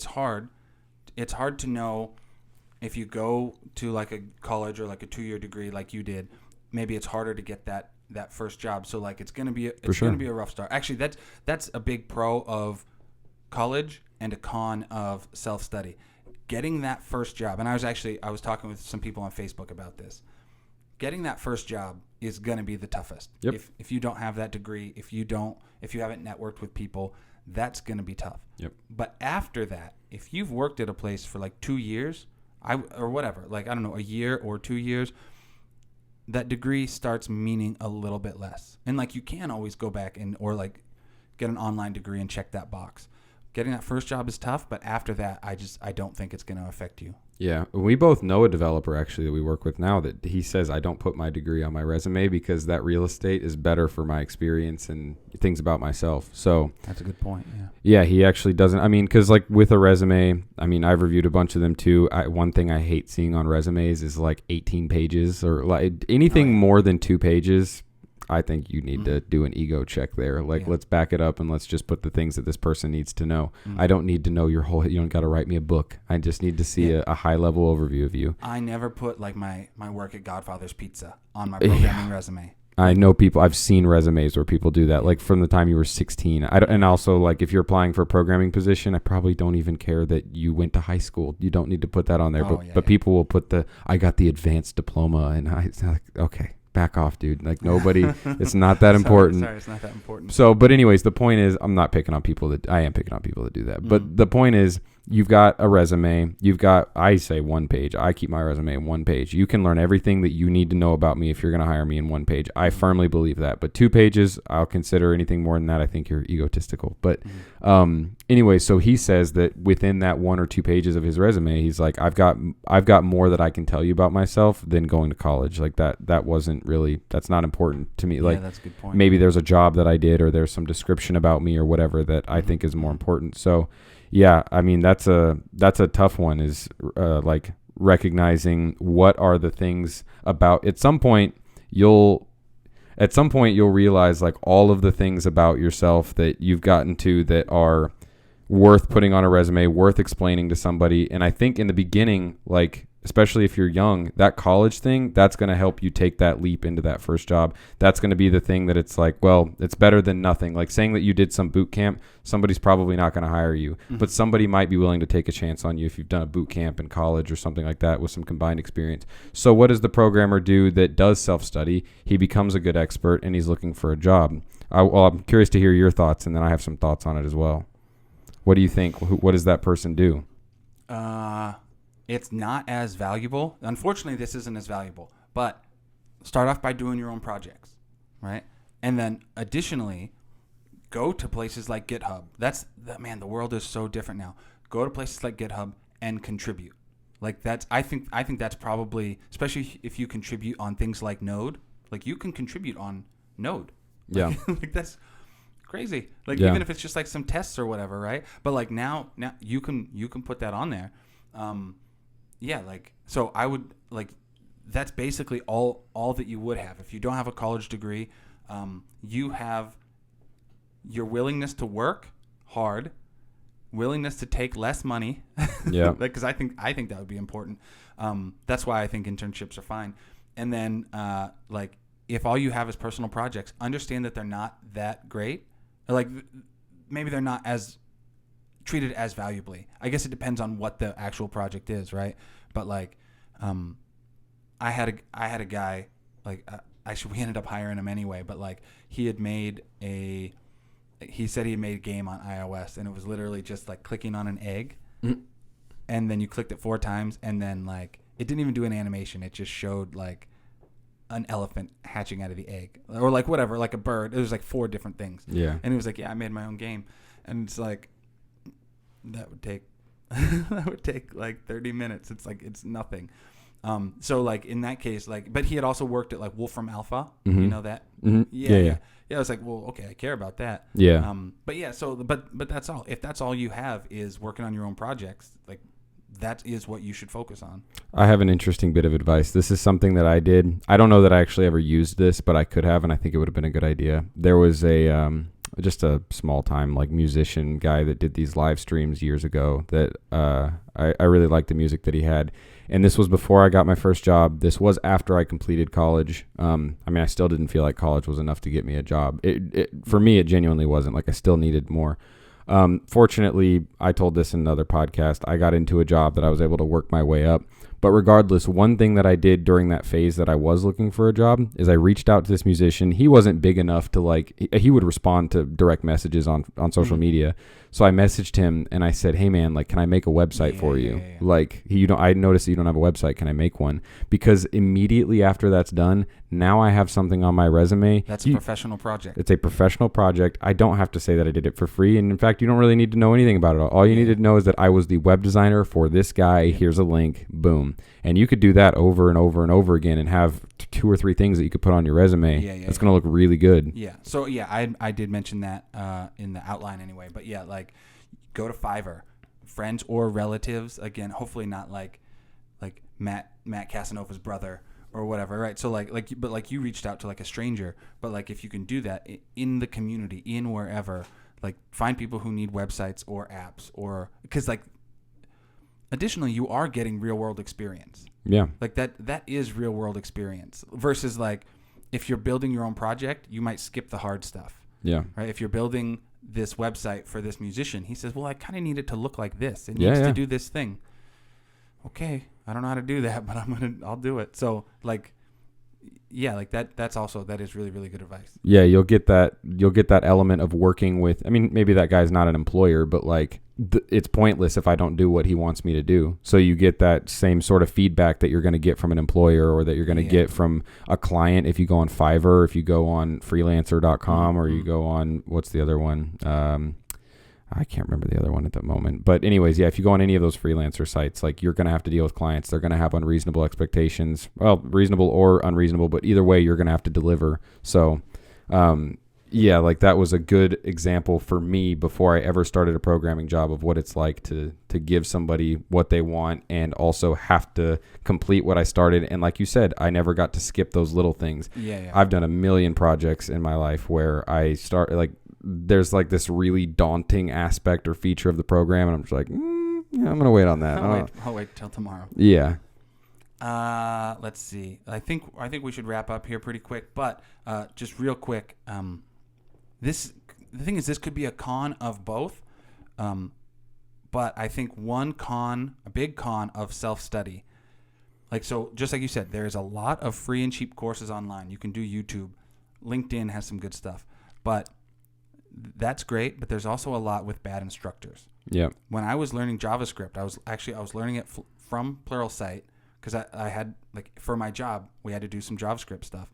hard. It's hard to know if you go to like a college or like a 2-year degree like you did. Maybe it's harder to get that first job. So like it's gonna be a rough start. Actually, that's a big pro of college and a con of self-study. Getting that first job, and I was talking with some people on Facebook about this. Getting that first job is going to be the toughest. Yep. If you don't have that degree, if you haven't networked with people, that's going to be tough. Yep. But after that, if you've worked at a place for like 2 years, or whatever, like I don't know, a year or 2 years, that degree starts meaning a little bit less. And like you can always go back or like get an online degree and check that box. Getting that first job is tough, but after that, I don't think it's going to affect you. Yeah. We both know a developer actually that we work with now that he says I don't put my degree on my resume because that real estate is better for my experience and things about myself. So that's a good point. Yeah. Yeah, he actually doesn't. I mean, because like with a resume, I mean, I've reviewed a bunch of them too. One thing I hate seeing on resumes is like 18 pages or like anything more than 2 pages. I think you need to do an ego check there. Like, let's back it up and let's just put the things that this person needs to know. I don't need to know you don't got to write me a book. I just need to see a high level overview of you. I never put like my work at Godfather's Pizza on my programming resume. I know people, I've seen resumes where people do that, like from the time you were 16. And also, like, if you're applying for a programming position, I probably don't even care that you went to high school. You don't need to put that on there. But people will put I got the advanced diploma, and it's like, okay. back off, dude. Like nobody, it's not that important. Sorry, it's not that important. So, but anyways, the point is, I am picking on people that do that. But the point is, you've got a resume. I say 1 page. I keep my resume in 1 page. You can learn everything that you need to know about me if you're going to hire me in 1 page. I firmly believe that. But 2 pages, I'll consider anything more than that. I think you're egotistical. But anyway, so he says that within that 1 or 2 pages of his resume, he's like, I've got more that I can tell you about myself than going to college. Like that's not important to me. Like, that's a good point. Maybe there's a job that I did, or there's some description about me or whatever that I think is more important. So yeah, I mean, that's a tough one, is like recognizing what are the things about. At some point you'll realize like all of the things about yourself that you've gotten to that are worth putting on a resume, worth explaining to somebody. And I think in the beginning, like, especially if you're young, that college thing, that's going to help you take that leap into that first job. That's going to be the thing that it's like, well, it's better than nothing. Like saying that you did some boot camp, somebody's probably not going to hire you, but somebody might be willing to take a chance on you if you've done a boot camp in college or something like that with some combined experience. So what does the programmer do that does self-study? He becomes a good expert and he's looking for a job. I'm curious to hear your thoughts, and then I have some thoughts on it as well. What do you think? What does that person do? It's not as valuable. Unfortunately, this isn't as valuable. But start off by doing your own projects, right? And then additionally, go to places like GitHub. The world is so different now. Go to places like GitHub and contribute. Like I think that's probably, especially if you contribute on things like Node. Like you can contribute on Node. Yeah. Like that's crazy. Like even if it's just like some tests or whatever, right? But like now you can put that on there. So I would like, that's basically all that you would have. If you don't have a college degree, you have your willingness to work hard, willingness to take less money. Yeah. Because I think that would be important. That's why I think internships are fine. And then like if all you have is personal projects, understand that they're not that great. Like maybe they're not as treated as valuably. I guess it depends on what the actual project is, right? But like, I had a guy, like, we ended up hiring him anyway, but like he said he had made a game on iOS, and it was literally just like clicking on an egg, and then you clicked it 4 times, and then like it didn't even do an animation. It just showed like an elephant hatching out of the egg, or like whatever, like a bird. It was like 4 different things. Yeah. And he was like, yeah, I made my own game. And it's like, that would take like 30 minutes. It's like, it's nothing. So like in that case, like, but he had also worked at like Wolfram Alpha. Mm-hmm. You know that? Mm-hmm. Yeah. I was like, well, okay, I care about that. Yeah. But yeah, so, but that's all. If that's all you have is working on your own projects, like that is what you should focus on. I have an interesting bit of advice. This is something that I did. I don't know that I actually ever used this, but I could have, and I think it would have been a good idea. There was just a small time like musician guy that did these live streams years ago that I really liked the music that he had. And this was before I got my first job. This was after I completed college. I mean, I still didn't feel like college was enough to get me a job. For me, it genuinely wasn't. Like I still needed more. Fortunately, I told this in another podcast, I got into a job that I was able to work my way up. But regardless, one thing that I did during that phase that I was looking for a job is I reached out to this musician. He wasn't big enough to like, he would respond to direct messages on social media. So I messaged him and I said, hey man, like, can I make a website for you? Yeah. Like, I noticed that you don't have a website. Can I make one? Because immediately after that's done, now I have something on my resume. That's a professional project. It's a professional project. I don't have to say that I did it for free. And in fact, you don't really need to know anything about it. All you need to know is that I was the web designer for this guy. Here's a link. Boom. And you could do that over and over and over again and have 2 or 3 things that you could put on your resume. That's going to look really good. Yeah. So yeah, I did mention that in the outline anyway. But yeah, like go to Fiverr, friends or relatives. Again, hopefully not like Matt Casanova's brother or whatever, right? So but you reached out to like a stranger. But like if you can do that in the community, in wherever, like find people who need websites or apps, or because like additionally you are getting real world experience. Yeah. Like that is real world experience versus like if you're building your own project, you might skip the hard stuff. Yeah. Right. If you're building this website for this musician, he says, well, I kind of need it to look like this. It needs to do this thing. Okay. I don't know how to do that, but I'll do it. So like, yeah, like that is really, really good advice. Yeah, you'll get that element of working with. I mean, maybe that guy's not an employer, but like it's pointless if I don't do what he wants me to do. So you get that same sort of feedback that you're going to get from an employer, or that you're going to get from a client if you go on Fiverr, if you go on freelancer.com, or you go on, what's the other one? I can't remember the other one at the moment. But anyways, yeah, if you go on any of those freelancer sites, like you're going to have to deal with clients. They're going to have unreasonable expectations. Well, reasonable or unreasonable, but either way, you're going to have to deliver. So, yeah, like that was a good example for me before I ever started a programming job of what it's like to give somebody what they want and also have to complete what I started. And like you said, I never got to skip those little things. Yeah. I've done a million projects in my life where I start like, there's like this really daunting aspect or feature of the program, and I'm just like, yeah, I'm gonna wait on that. I'll wait till tomorrow. Yeah. Let's see. I think we should wrap up here pretty quick, but just real quick. The thing is, this could be a con of both, but I think a big con of self-study. Like, so just like you said, there's a lot of free and cheap courses online. You can do YouTube. LinkedIn has some good stuff, but that's great, but there's also a lot with bad instructors. Yeah. When I was learning JavaScript, I was learning it from Pluralsight because I had, like, for my job, we had to do some JavaScript stuff.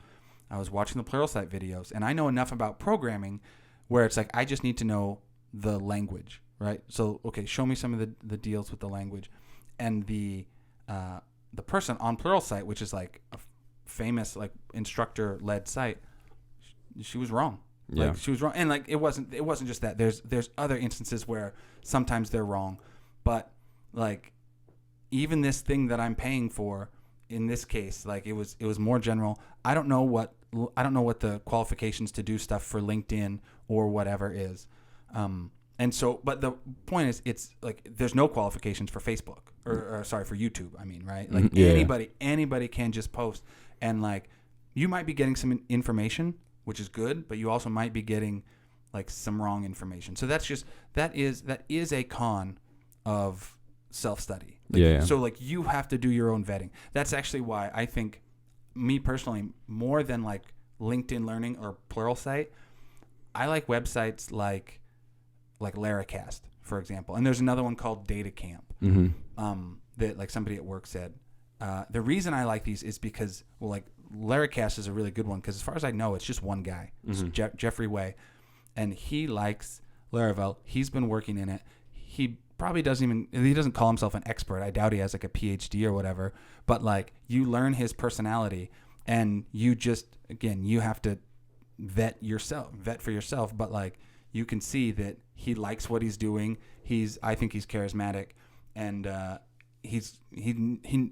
I was watching the Pluralsight videos, and I know enough about programming where it's like I just need to know the language, right? So, okay, show me some of the deals with the language. And the person on Pluralsight, which is like a famous like instructor-led site, she was wrong. Yeah. Like, she was wrong, and like it wasn't just that. There's other instances where sometimes they're wrong, but like even this thing that I'm paying for in this case, like it was more general. I don't know what the qualifications to do stuff for LinkedIn or whatever is, and so. But the point is, it's like there's no qualifications for Facebook or sorry, for YouTube. I mean, right? Like anybody can just post, and like you might be getting some information, which is good, but you also might be getting like some wrong information. So that is a con of self-study. Like, so like you have to do your own vetting. That's actually why I think, me personally, more than like LinkedIn Learning or Pluralsight, I like websites like Laracast, for example. And there's another one called Data Camp, that like somebody at work said. The reason I like these is because, well, like Laracast is a really good one because as far as I know, it's just one guy, it's Jeffrey Way, and he likes Laravel. He's been working in it. He probably doesn't call himself an expert. I doubt he has like a PhD or whatever, but like you learn his personality and you just, again, you have to vet for yourself, but like you can see that he likes what he's doing. I think he's charismatic, and he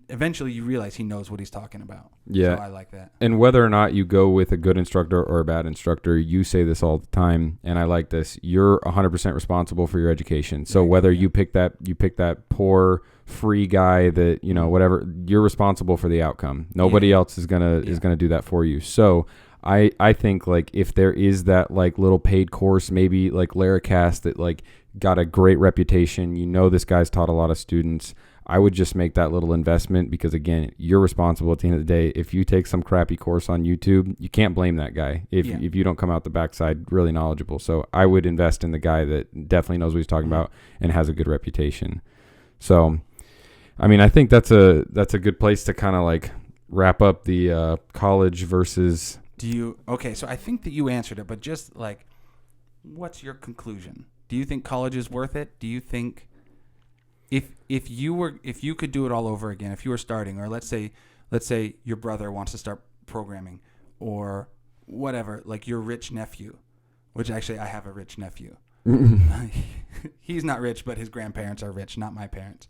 eventually you realize he knows what he's talking about. Yeah. So I like that. And whether or not you go with a good instructor or a bad instructor, you say this all the time, and I like this. You're 100% responsible for your education. So whether you pick that poor free guy that, whatever, you're responsible for the outcome. Nobody else is going to do that for you. So I think like if there is that like little paid course, maybe like Laracast that like got a great reputation, this guy's taught a lot of students, I would just make that little investment because, again, you're responsible at the end of the day. If you take some crappy course on YouTube, you can't blame that guy if you don't come out the backside really knowledgeable. So I would invest in the guy that definitely knows what he's talking about and has a good reputation. So, I mean, I think that's a good place to kind of like wrap up the college versus... Okay, so I think that you answered it, but just like, what's your conclusion? Do you think college is worth it? Do you think... If you could do it all over again, if you were starting, or let's say your brother wants to start programming or whatever, like your rich nephew, which actually I have a rich nephew. He's not rich, but his grandparents are rich, not my parents.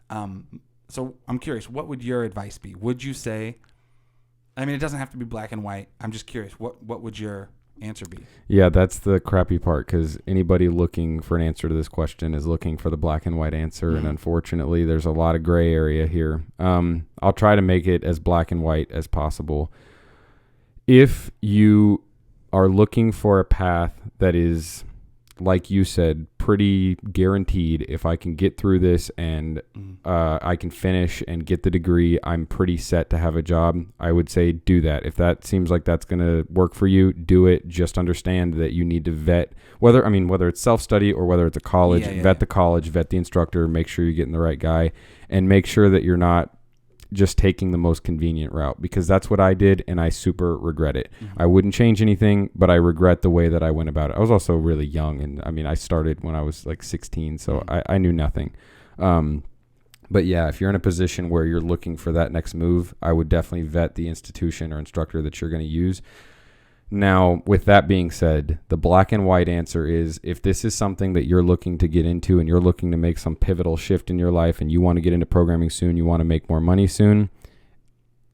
So I'm curious, what would your advice be? Would you say, I mean, it doesn't have to be black and white. I'm just curious, what would your answer be? Yeah, that's the crappy part, because anybody looking for an answer to this question is looking for the black and white answer, and unfortunately there's a lot of gray area here. I'll try to make it as black and white as possible. If you are looking for a path that is like you said, pretty guaranteed. If I can get through this and I can finish and get the degree, I'm pretty set to have a job. I would say do that. If that seems like that's going to work for you, do it. Just understand that you need to vet whether it's self-study or whether it's a college, vet the college, vet the instructor, make sure you're getting the right guy, and make sure that you're not just taking the most convenient route, because that's what I did and I super regret it. I wouldn't change anything, but I regret the way that I went about it. I was also really young, and I mean, I started when I was like 16, so I knew nothing. But yeah, if you're in a position where you're looking for that next move, I would definitely vet the institution or instructor that you're going to use. Now, with that being said, the black and white answer is, if this is something that you're looking to get into and you're looking to make some pivotal shift in your life and you want to get into programming soon, you want to make more money soon,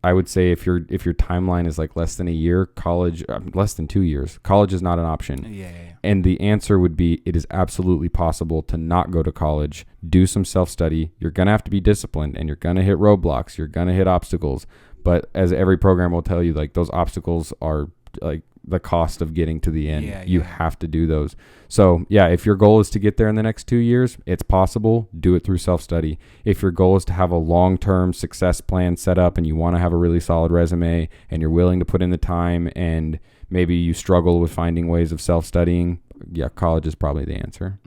I would say if your timeline is like less than a year, college, less than 2 years, college is not an option. Yeah. And the answer would be, it is absolutely possible to not go to college, do some self-study. You're going to have to be disciplined and you're going to hit roadblocks. You're going to hit obstacles. But as every program will tell you, like, those obstacles are like the cost of getting to the end. You have to do those. So yeah, if your goal is to get there in the next 2 years, it's possible. Do it through self-study. If your goal is to have a long-term success plan set up and you want to have a really solid resume and you're willing to put in the time and maybe you struggle with finding ways of self-studying, yeah, college is probably the answer.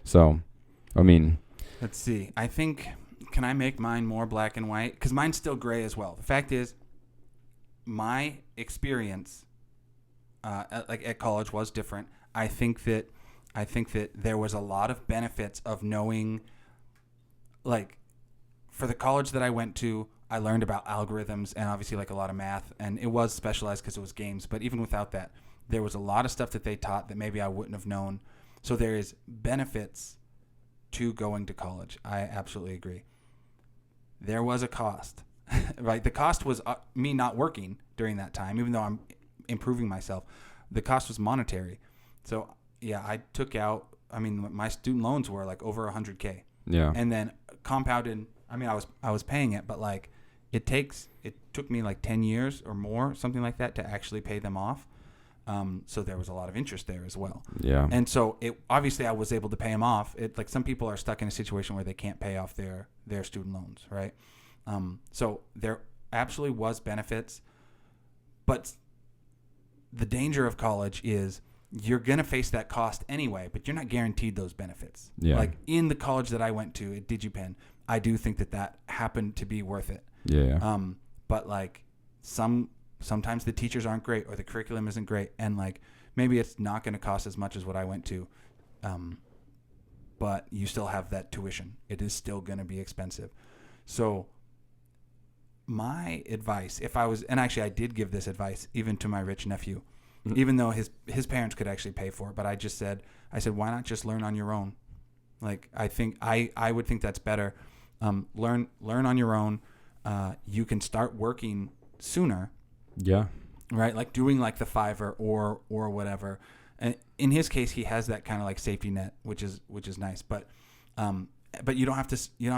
So, I mean, let's see. I think, can I make mine more black and white? Because mine's still gray as well. The fact is, my experience at college was different. I think that there was a lot of benefits of knowing, like, for the college that I went to, I learned about algorithms and obviously like a lot of math, and it was specialized because it was games. But even without that, there was a lot of stuff that they taught that maybe I wouldn't have known. So there is benefits to going to college. I absolutely agree. There was a cost, right? The cost was me not working during that time, even though I'm improving myself. The cost was monetary. So yeah, I took out, I mean, my student loans were like over $100K. Yeah. And then compounded, I mean, I was paying it, but like it took me like 10 years or more, something like that, to actually pay them off. So there was a lot of interest there as well. Yeah. And so obviously I was able to pay them off. Like some people are stuck in a situation where they can't pay off their student loans, right? So there absolutely was benefits, but the danger of college is you're going to face that cost anyway, but you're not guaranteed those benefits. Yeah. Like in the college that I went to at DigiPen, I do think that happened to be worth it. Yeah. But like sometimes the teachers aren't great or the curriculum isn't great, and like maybe it's not going to cost as much as what I went to. But you still have that tuition. It is still going to be expensive. So my advice, and actually I did give this advice even to my rich nephew, even though his parents could actually pay for it, but I said, why not just learn on your own? Like, I think I would think that's better. Learn on your own. You can start working sooner. Yeah. Right. Like doing like the Fiverr or whatever. And in his case, he has that kind of like safety net, which is nice, but you don't have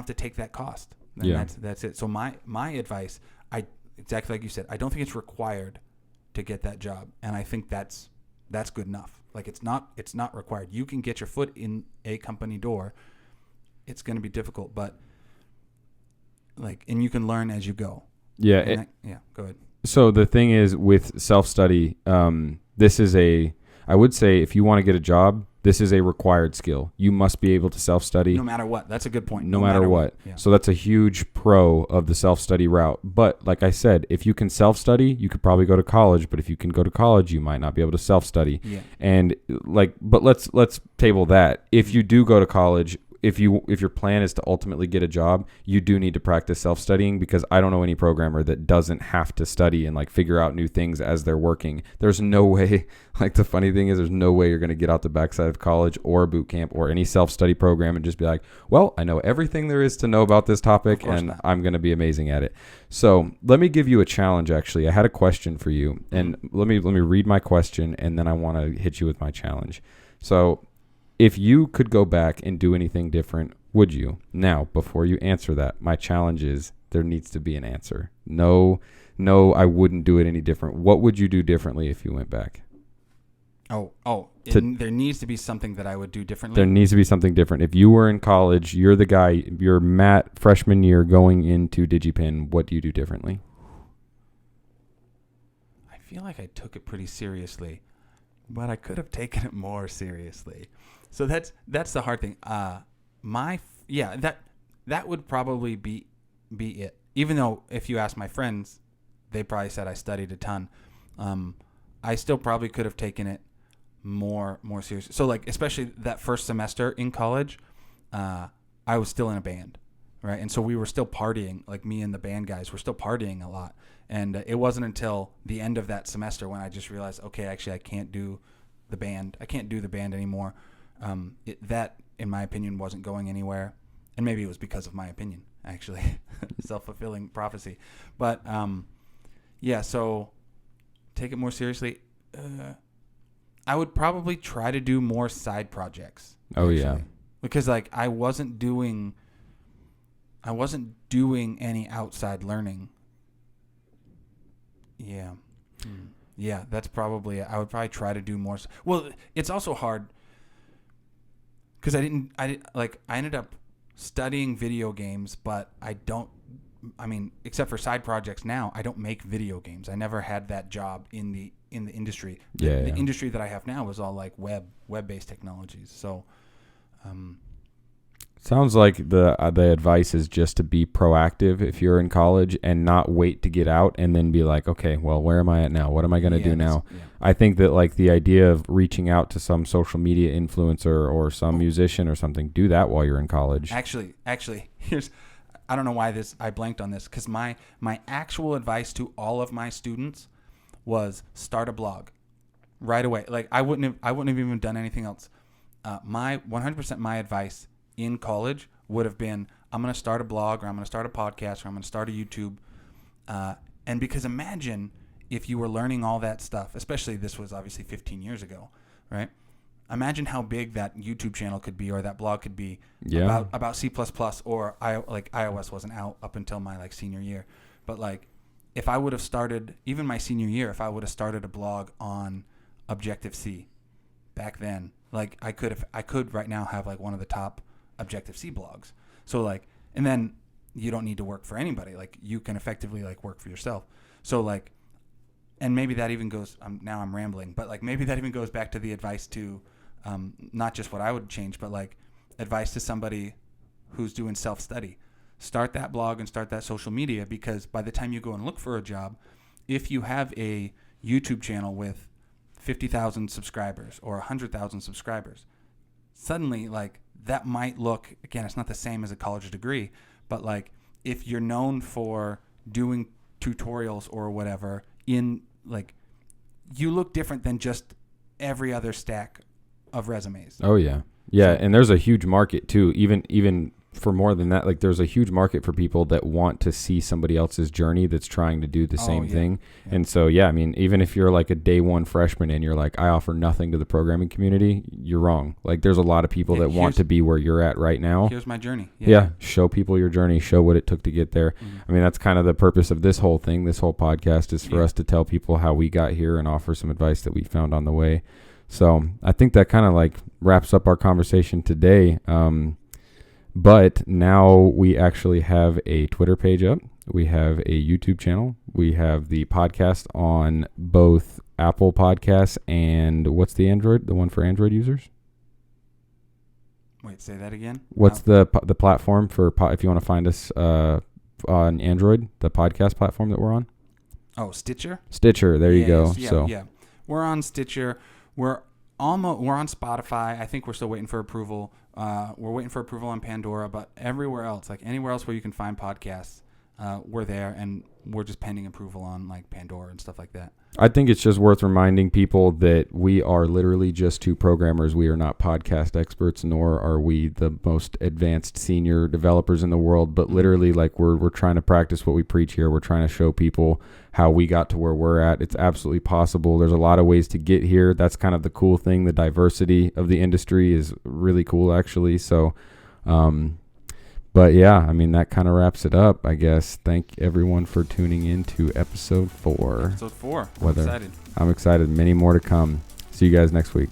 to take that cost. And yeah. That's it. So my advice, exactly like you said, I don't think it's required to get that job, and I think that's good enough. Like it's not required. You can get your foot in a company door. It's going to be difficult, but and you can learn as you go. Yeah. Go ahead. So the thing is with self-study, I would say if you want to get a job, this is a required skill. You must be able to self-study. No matter what. That's a good point. No matter what. Yeah. So that's a huge pro of the self-study route. But like I said, if you can self-study, you could probably go to college. But if you can go to college, you might not be able to self-study. Yeah. And but let's table that. If you do go to college, if your plan is to ultimately get a job, you do need to practice self-studying, because I don't know any programmer that doesn't have to study and like figure out new things as they're working. There's no way, like the funny thing is there's no way you're going to get out the backside of college or a boot camp or any self-study program and just be like, well, I know everything there is to know about this topic and I'm going to be amazing at it. So let me give you a challenge. Actually, I had a question for you, and let me read my question, and then I want to hit you with my challenge. So if you could go back and do anything different, would you? Now, before you answer that, my challenge is there needs to be an answer. No, I wouldn't do it any different. What would you do differently if you went back? There needs to be something that I would do differently. There needs to be something different. If you were in college, you're the guy, you're Matt, freshman year, going into DigiPen, what do you do differently? I feel like I took it pretty seriously, but I could have taken it more seriously. So that's the hard thing. That would probably be it. Even though if you ask my friends, they probably said I studied a ton. I still probably could have taken it more seriously. So like, especially that first semester in college, I was still in a band, right? And so we were still partying, like me and the band guys were still partying a lot. And it wasn't until the end of that semester when I just realized, okay, actually I can't do the band. I can't do the band anymore. That, in my opinion, wasn't going anywhere. And maybe it was because of my opinion, actually. Self-fulfilling prophecy. But, so take it more seriously. I would probably try to do more side projects. Oh, actually. Yeah. Because, like, I wasn't doing any outside learning. Yeah. Yeah, that's probably it. I would probably try to do more. Well, it's also hard because I ended up studying video games, but except for side projects now, I don't make video games. I never had that job in the industry. The industry that I have now is all like web-based technologies. So, sounds like the advice is just to be proactive if you're in college and not wait to get out and then be like, okay, well, where am I at now? What am I going to do now? Yeah. I think that like the idea of reaching out to some social media influencer or some musician or something, do that while you're in college. Actually, I don't know why I blanked on this because my actual advice to all of my students was start a blog right away. Like I wouldn't have even done anything else. My 100% my advice in college would have been, I'm going to start a blog or I'm going to start a podcast or I'm going to start a YouTube. And because imagine if you were learning all that stuff, especially this was obviously 15 years ago, right? Imagine how big that YouTube channel could be or that blog could be about C++ or iOS wasn't out up until my like senior year. But like if I would have started, even my senior year, if I would have started a blog on Objective-C back then, like I could right now have like one of the top Objective-C blogs. So like, and then you don't need to work for anybody. Like you can effectively like work for yourself. So like, and maybe that even goes, now I'm rambling, but like maybe that even goes back to the advice to, not just what I would change, but like advice to somebody who's doing self-study. Start that blog and start that social media, because by the time you go and look for a job, if you have a YouTube channel with 50,000 subscribers or 100,000 subscribers, suddenly like that might look, again, it's not the same as a college degree, but like if you're known for doing tutorials or whatever, in like you look different than just every other stack of resumes. Oh yeah. Yeah, and there's a huge market too, even for more than that. Like there's a huge market for people that want to see somebody else's journey that's trying to do the same thing. Yeah. And so yeah, I mean, even if you're like a day one freshman and you're like, I offer nothing to the programming community, you're wrong. Like there's a lot of people that want to be where you're at right now. Here's my journey. Yeah, show people your journey, show what it took to get there. Mm-hmm. I mean, that's kind of the purpose of this whole thing. This whole podcast is for us to tell people how we got here and offer some advice that we found on the way. So I think that kind of like wraps up our conversation today. But now we actually have a Twitter page up. We have a YouTube channel. We have the podcast on both Apple Podcasts and what's the one for Android users? Wait, say that again. What's the platform for if you want to find us on Android, the podcast platform that we're on? Oh, Stitcher. Stitcher. There you go. Yeah. We're on Stitcher. We're on Spotify. I think we're still waiting for approval. We're waiting for approval on Pandora, but everywhere else, like anywhere else where you can find podcasts, we're there, and we're just pending approval on like Pandora and stuff like that. I think it's just worth reminding people that we are literally just two programmers. We are not podcast experts, nor are we the most advanced senior developers in the world, but literally like we're trying to practice what we preach here. We're trying to show people how we got to where we're at. It's absolutely possible. There's a lot of ways to get here. That's kind of the cool thing. The diversity of the industry is really cool, actually. So, but yeah, I mean, that kind of wraps it up, I guess. Thank everyone for tuning in to episode 4. Episode 4. I'm excited. I'm excited. Many more to come. See you guys next week.